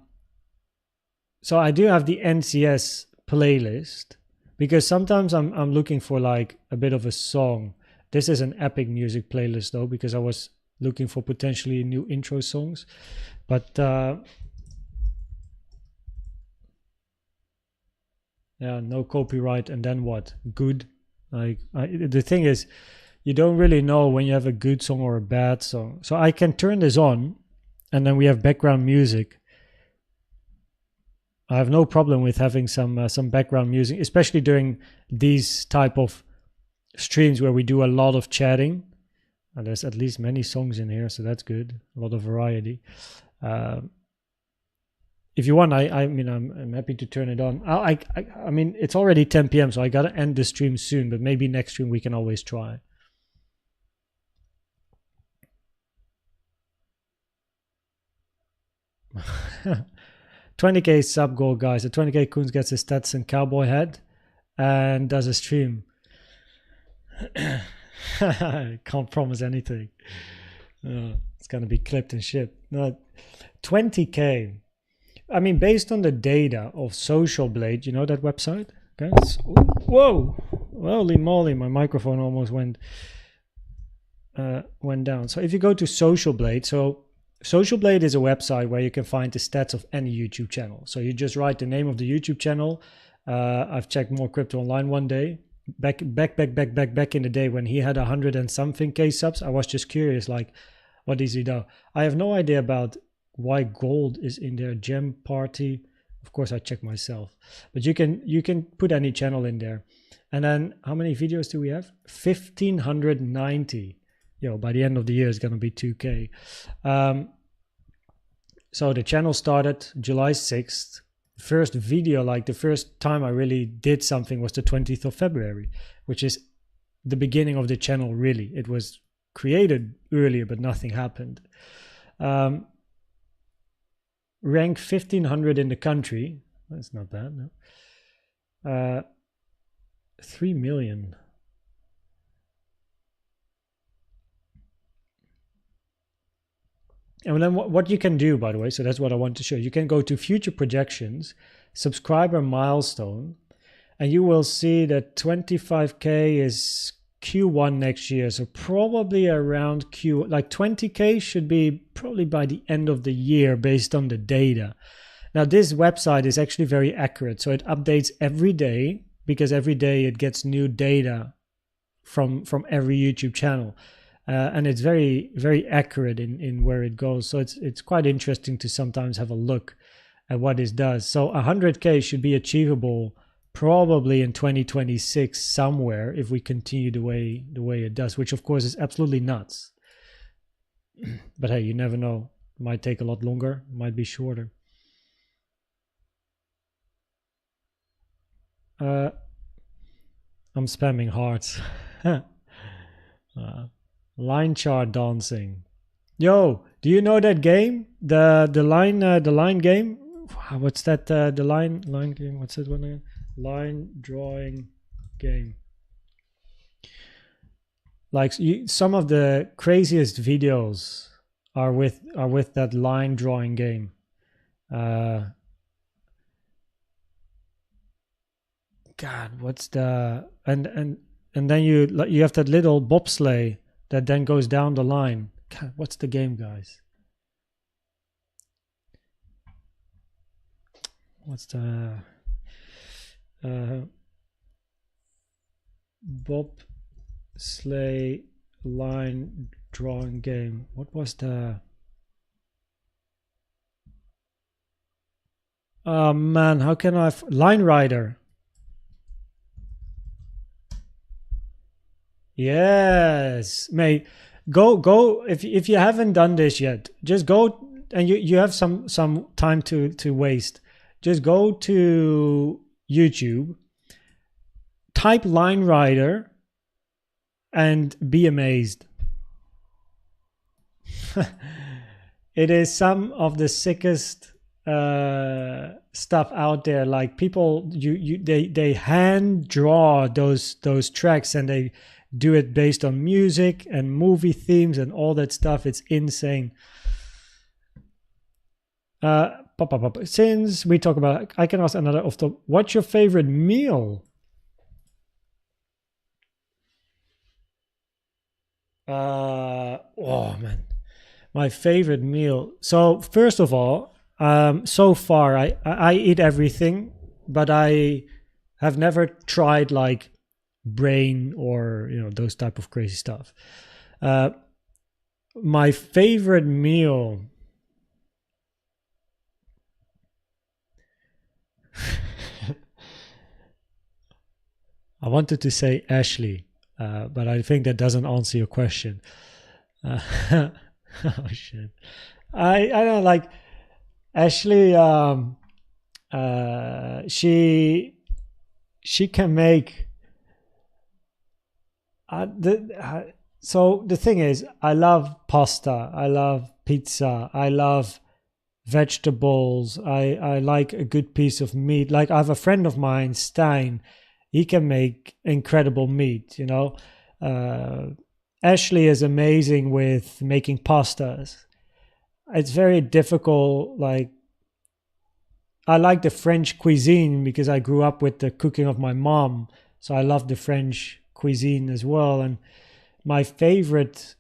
I do have the NCS playlist because sometimes I'm looking for like a bit of a song. This is an epic music playlist though, because I was looking for potentially new intro songs, but yeah, no copyright. And then what? Good. Like the thing is, you don't really know when you have a good song or a bad song. So I can turn this on, and then we have background music. I have no problem with having some background music, especially during these type of streams where we do a lot of chatting. And there's at least many songs in here, so that's good. A lot of variety. If you want, I mean, I'm happy to turn it on. I mean, it's already 10 p.m., so I gotta end the stream soon. But maybe next stream we can always try. $20K sub goal, guys. A $20K Koens gets his stats and cowboy head and does a stream. I can't promise anything. It's gonna be clipped and shipped. No, 20K. I mean, based on the data of Social Blade, you know that website, guys? Whoa! Holy moly! My microphone almost went down. So if you go to Social Blade, so Social Blade is a website where you can find the stats of any YouTube channel. So you just write the name of the YouTube channel. I've checked More Crypto Online one day. Back in the day when he had 100 and something K subs, I was just curious, like, what does he do? I have no idea about why gold is in their gem party. Of course, I check myself, but you can put any channel in there. And then how many videos do we have? 1,590. Yo, by the end of the year, it's gonna be 2K. So the channel started July 6th. First video, like the first time I really did something, was the 20th of February, which is the beginning of the channel. Really, it was created earlier, but nothing happened. Rank 1,500 in the country. That's not bad, no. 3 million. And then what you can do, by the way, so that's what I want to show. You can go to future projections, subscriber milestone, and you will see that 25K is Q1 next year. So probably around like 20K should be probably by the end of the year based on the data. Now, this website is actually very accurate. So it updates every day because every day it gets new data from every YouTube channel. And it's very, very accurate in where it goes. So it's quite interesting to sometimes have a look at what this does. So 100K should be achievable probably in 2026 somewhere if we continue the way it does, which of course is absolutely nuts. But hey, you never know. It might take a lot longer, might be shorter. I'm spamming hearts. Line chart dancing. Yo, do you know that game? The line game? What's that? The line game. What's that one again? Line drawing game. Like some of the craziest videos are with that line drawing game. God, what's the and then you have that little bobsleigh that then goes down the line. God, what's the game, guys? What's the bobsleigh line drawing game? What was the... Oh man, how can I... Line Rider. Yes, mate. Go if you haven't done this yet, just go, and you have some time to waste. Just go to YouTube, type Line Rider, and be amazed. It is some of the sickest stuff out there. Like people, they hand draw those tracks, and they do it based on music and movie themes and all that stuff. It's insane. Since we talk about, I can ask another off the... What's your favorite meal? Oh man, my favorite meal. So first of all, so far I eat everything, but I have never tried like brain or those type of crazy stuff. My favorite meal, I wanted to say Ashley, but I think that doesn't answer your question. Oh shit, I don't like Ashley. She can make... So the thing is, I love pasta, I love pizza, I love vegetables, I like a good piece of meat. Like I have a friend of mine, Stein, he can make incredible meat, Ashley is amazing with making pastas. It's very difficult. Like, I like the French cuisine because I grew up with the cooking of my mom, so I love the French cuisine as well. And my favorite,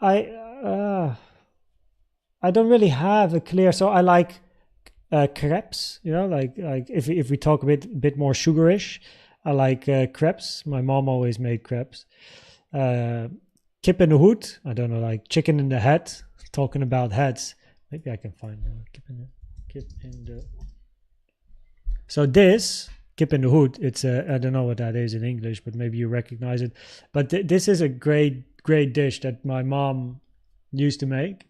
I don't really have a clear. So I like crepes. You know, like if we talk a bit more sugarish, I like crepes. My mom always made crepes. Kip in the hood. I don't know, like chicken in the head. Talking about heads, maybe I can find kip in the. So this kip in the hood. It's I don't know what that is in English, but maybe you recognize it. But this is a great dish that my mom used to make.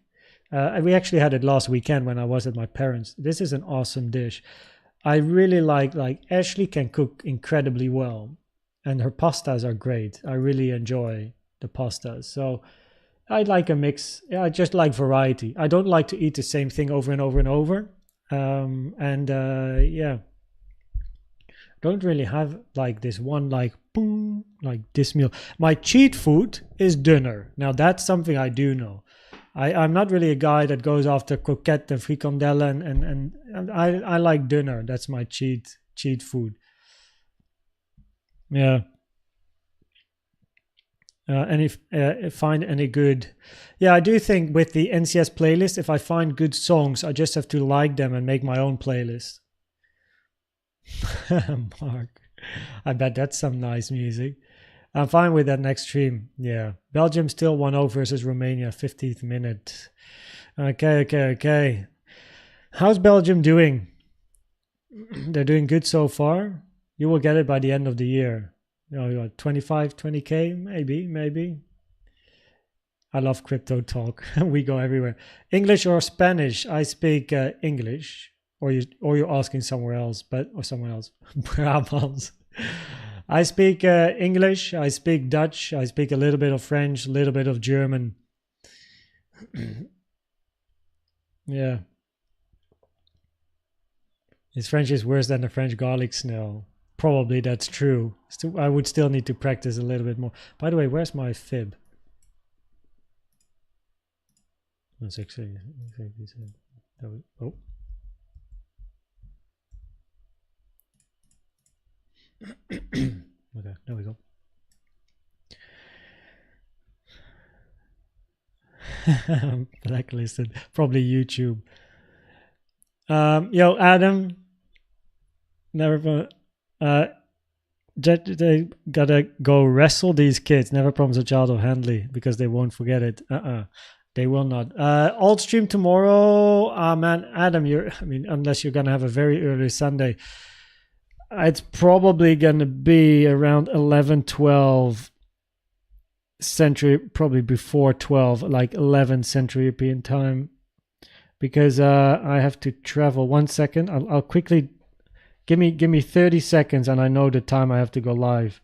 And we actually had it last weekend when I was at my parents'. This is an awesome dish. I really like Ashley can cook incredibly well, and her pastas are great. I really enjoy the pastas. So I like a mix. Yeah, I just like variety. I don't like to eat the same thing over and over and over. Yeah, don't really have like this one like boom, like this meal. My cheat food is dinner. Now that's something I do know. I'm not really a guy that goes after croquette and frikandelle and I like dinner. That's my cheat food. Yeah. And if find any good, yeah, I do think with the NCS playlist, if I find good songs, I just have to like them and make my own playlist. Mark, I bet that's some nice music. I'm fine with that next stream. Yeah. Belgium still 1-0 versus Romania, 50th minute. Okay. How's Belgium doing? They're doing good so far. You will get it by the end of the year. You know, 25, 20K, maybe. I love crypto talk. We go everywhere. English or Spanish? I speak English. Or you're asking somewhere else, or someone else. Brabants. I speak English, I speak Dutch, I speak a little bit of French, a little bit of German. Yeah. His French is worse than the French garlic snail. Probably that's true. I would still need to practice a little bit more. By the way, where's my fib? That's actually oh. Okay, there we go. Blacklisted, probably YouTube. Yo, Adam. Never. They gotta go wrestle these kids. Never promise a child of Handley because they won't forget it. They will not. Alt stream tomorrow. Man, Adam, unless you're gonna have a very early Sunday. It's probably going to be around 11, 12 Central, probably before 12, like 11 Central European time, because I have to travel. 1 second. I'll quickly, give me 30 seconds and I know the time I have to go live.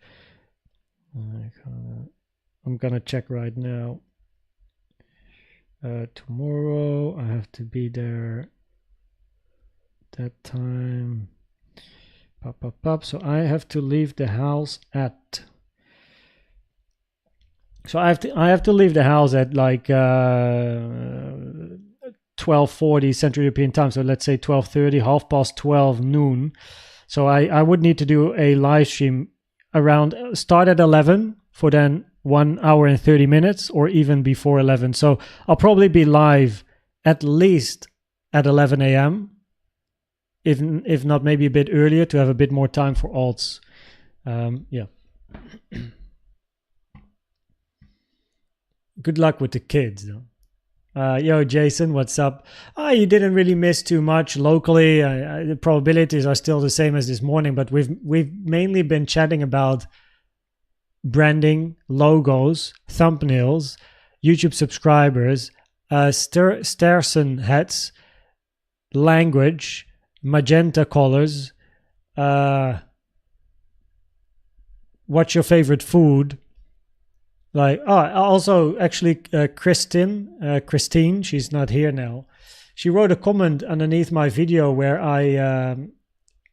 I'm going to check right now. Tomorrow I have to be there that time. So I have to leave the house at. So I have to leave the house at like 12:40 Central European time. So let's say 12:30, 12:30 noon. So I would need to do a live stream around start at 11 for then 1 hour and 30 minutes, or even before 11. So I'll probably be live at least at 11 a.m. If not, maybe a bit earlier to have a bit more time for alts. Yeah. Good luck with the kids, though. Yo, Jason, what's up? You didn't really miss too much locally. The probabilities are still the same as this morning, but we've mainly been chatting about branding, logos, thumbnails, YouTube subscribers, Sterson hats, language, magenta colors, what's your favorite food? Like, also actually Christine, she's not here now. She wrote a comment underneath my video where I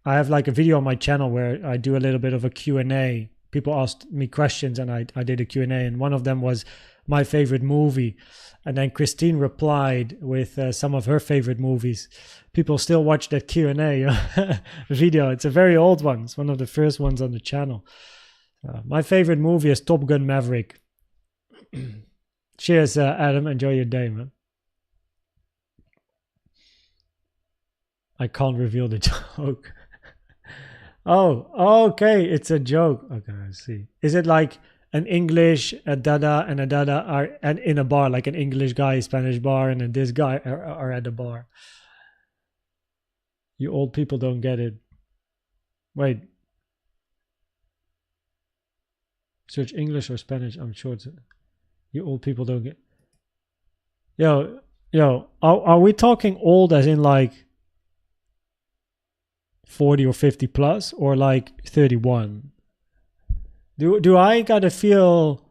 have like a video on my channel where I do a little bit of a Q&A people asked me questions and I did a Q&A, and one of them was my favorite movie. And then Christine replied with some of her favorite movies. People still watch that Q&A video. It's a very old one. It's one of the first ones on the channel. My favorite movie is Top Gun Maverick. Cheers, Adam. Enjoy your day, man. I can't reveal the joke. Oh, okay. It's a joke. Okay, I see. Is it like an English, a Dada, and a Dada are in a bar, like an English guy, Spanish bar, and then this guy are at the bar? You old people don't get it. Wait. Search English or Spanish. I'm sure it's... You old people don't get... Yo, are we talking old as in like 40 or 50 plus, or like 31? Do I gotta feel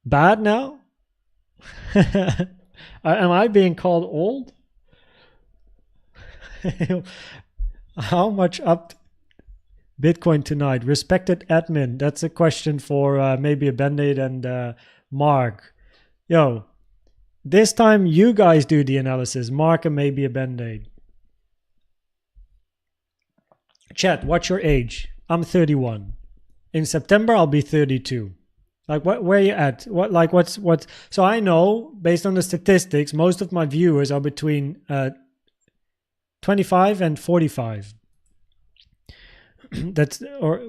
bad now? Am I being called old? How much up Bitcoin tonight? Respected admin. That's a question for maybe a Band-Aid and Mark. Yo, this time you guys do the analysis. Mark and maybe a Band-Aid. Chat, what's your age? I'm 31. In September, I'll be 32. Like, where are you at? What's? So I know, based on the statistics, most of my viewers are between 25 and 45. That's, or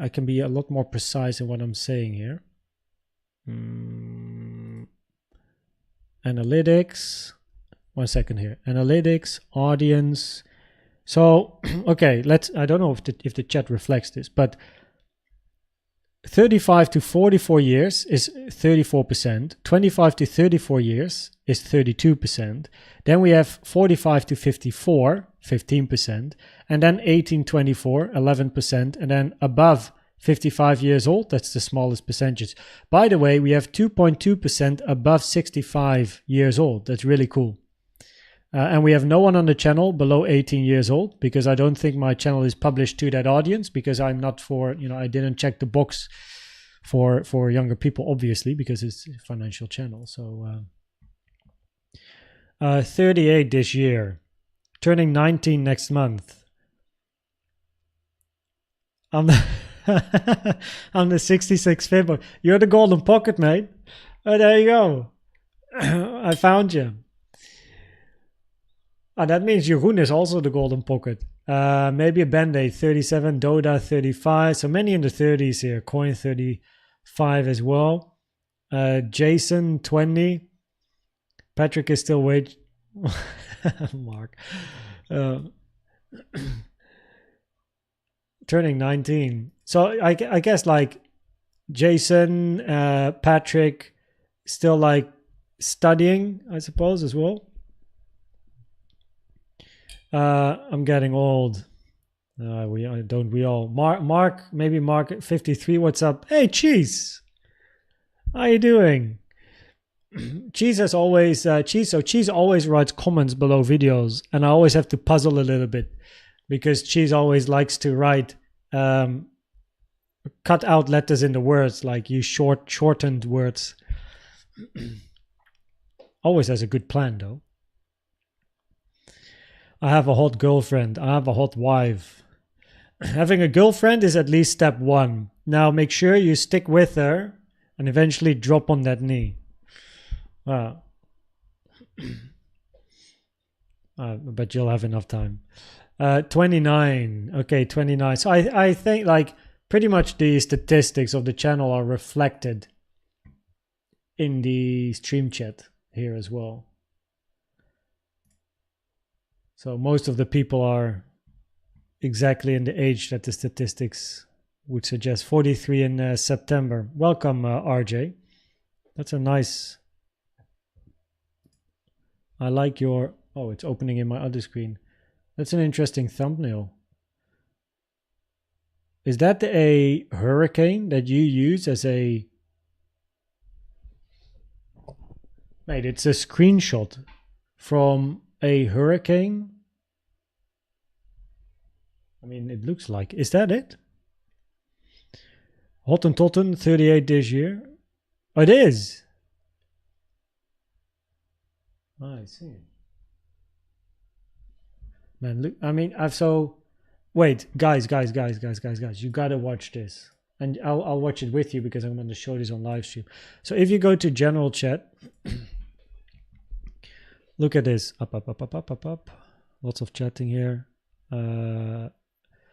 I can be a lot more precise in what I'm saying here. Analytics. 1 second here. Analytics, audience. So, okay, I don't know if the chat reflects this, but 35 to 44 years is 34%. 25 to 34 years is 32%. Then we have 45 to 54, 15%. And then 18-24, 11%. And then above 55 years old, that's the smallest percentage. By the way, we have 2.2% above 65 years old. That's really cool. And we have no one on the channel below 18 years old, because I don't think my channel is published to that audience, because I'm not for, I didn't check the box for younger people, obviously, because it's a financial channel. So 38 this year, turning 19 next month. I'm the 66 Fibber. You're the golden pocket, mate. Oh, there you go. I found you. That means Jeroen is also the golden pocket. Maybe a Band-Aid, 37, Doda, 35. So many in the 30s here. Coin, 35 as well. Jason, 20. Patrick is still wait. Mark. Turning 19. So I guess like Jason, Patrick, still like studying, I suppose, as well. I'm getting old. We all. Mark, maybe Mark 53. What's up? Hey, Cheese. How you doing? Cheese has always Cheese always writes comments below videos, and I always have to puzzle a little bit, because Cheese always likes to write cut out letters in the words, like you shortened words. Always has a good plan though. I have a hot girlfriend. I have a hot wife. Having a girlfriend is at least step one. Now make sure you stick with her and eventually drop on that knee. Wow. But you'll have enough time. 29. Okay, 29. So I think like pretty much the statistics of the channel are reflected in the stream chat here as well. So most of the people are exactly in the age that the statistics would suggest. 43 in September. Welcome, RJ. That's a nice... I like your... Oh, it's opening in my other screen. That's an interesting thumbnail. Is that a hurricane that you use as a... Mate, it's a screenshot from a hurricane. I mean, it looks like... Is that it? Hottentotten, 38 this year. Oh, it is. Oh, I see. Man, look, I mean, wait, guys, you gotta watch this. And I'll watch it with you because I'm going to show this on live stream. So if you go to general chat, look at this. Up. Lots of chatting here.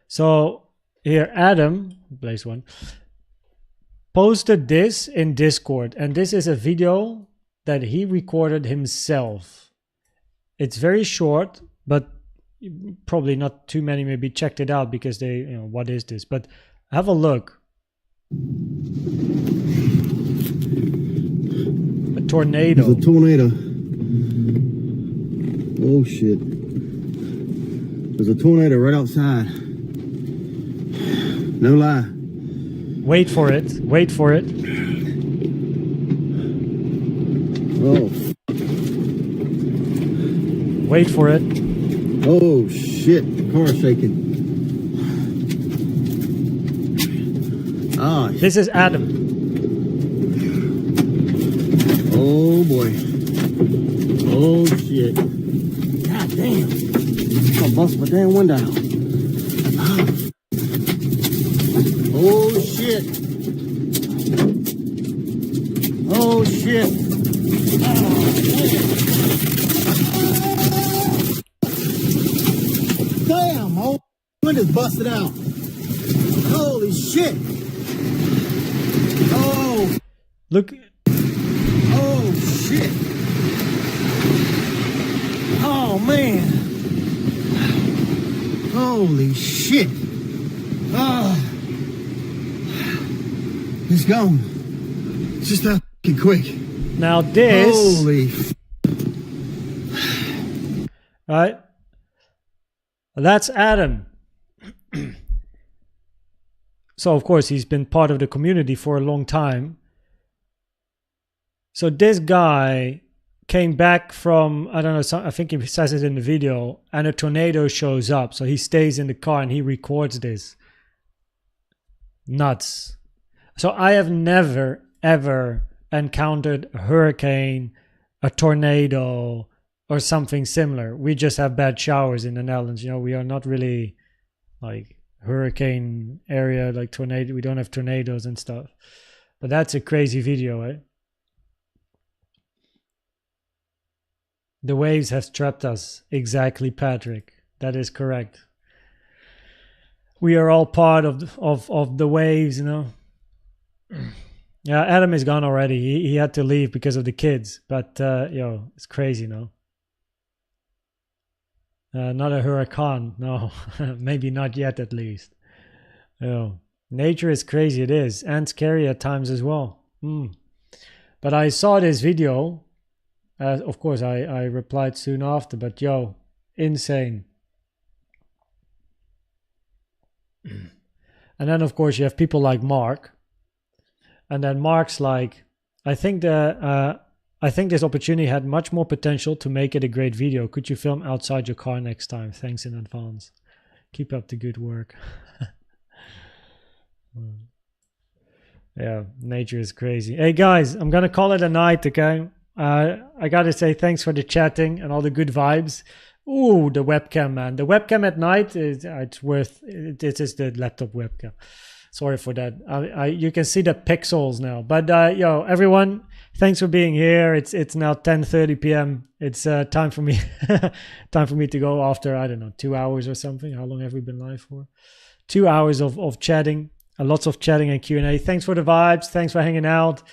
So here, Adam, place one, posted this in Discord. And this is a video that he recorded himself. It's very short, but probably not too many maybe checked it out because they, what is this? But have a look. A tornado. There's a tornado. Oh shit. There's a tornado right outside. No lie. Wait for it. Wait for it. Oh. Wait for it. Oh shit. The car's shaking. Ah. This is Adam. Oh boy. Oh shit. God damn. I bust my damn window out. Oh shit. Oh shit. Damn, oh window's busted out. Holy shit. Oh. Look. Oh shit. Oh man. Holy shit. Ah. It's gone. It's just that fucking quick. Now this. Holy. Right. That's Adam. So of course he's been part of the community for a long time. So this guy came back from, I don't know, I think he says it in the video, and a tornado shows up. So he stays in the car and he records this. Nuts. So I have never, ever encountered a hurricane, a tornado, or something similar. We just have bad showers in the Netherlands. We are not really like hurricane area, like tornado. We don't have tornadoes and stuff. But that's a crazy video, eh? The waves have trapped us. Exactly, Patrick. That is correct. We are all part of the waves, Yeah, Adam is gone already. He had to leave because of the kids. But, it's crazy, not a hurricane. No, maybe not yet at least. Nature is crazy. It is. And scary at times as well. But I saw this video. Of course, I replied soon after, but insane. And then, of course, you have people like Mark. And then Mark's like, I think this opportunity had much more potential to make it a great video. Could you film outside your car next time? Thanks in advance. Keep up the good work. Yeah, nature is crazy. Hey, guys, I'm going to call it a night, okay? I gotta say thanks for the chatting and all the good vibes. Ooh, the webcam, man. The webcam at night it's worth it. It is the laptop webcam. Sorry for that. You can see the pixels now. But everyone, thanks for being here. It's now 10:30 p.m. It's time for me to go after, I don't know, 2 hours or something. How long have we been live for? 2 hours of chatting, lots of chatting and Q&A. Thanks for the vibes. Thanks for hanging out.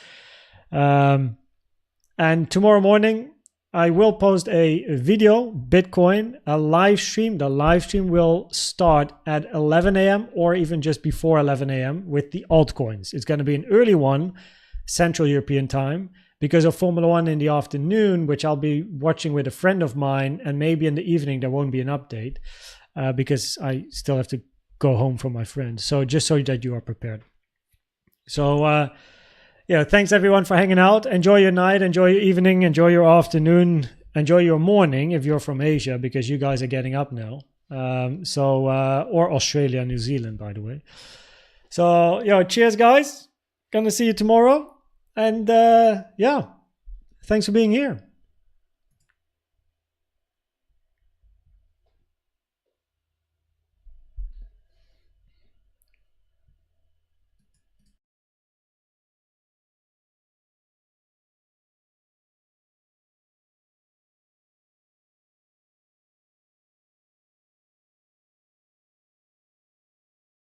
And tomorrow morning, I will post a video, Bitcoin, a live stream. The live stream will start at 11 a.m. or even just before 11 a.m. with the altcoins. It's going to be an early one, Central European time, because of Formula One in the afternoon, which I'll be watching with a friend of mine. And maybe in the evening, there won't be an update because I still have to go home from my friend. So just so that you are prepared. So, thanks everyone for hanging out. Enjoy your night, enjoy your evening, enjoy your afternoon, enjoy your morning if you're from Asia, because you guys are getting up now. Or Australia, New Zealand, by the way. So, yo, cheers, guys. Gonna see you tomorrow. And yeah, thanks for being here.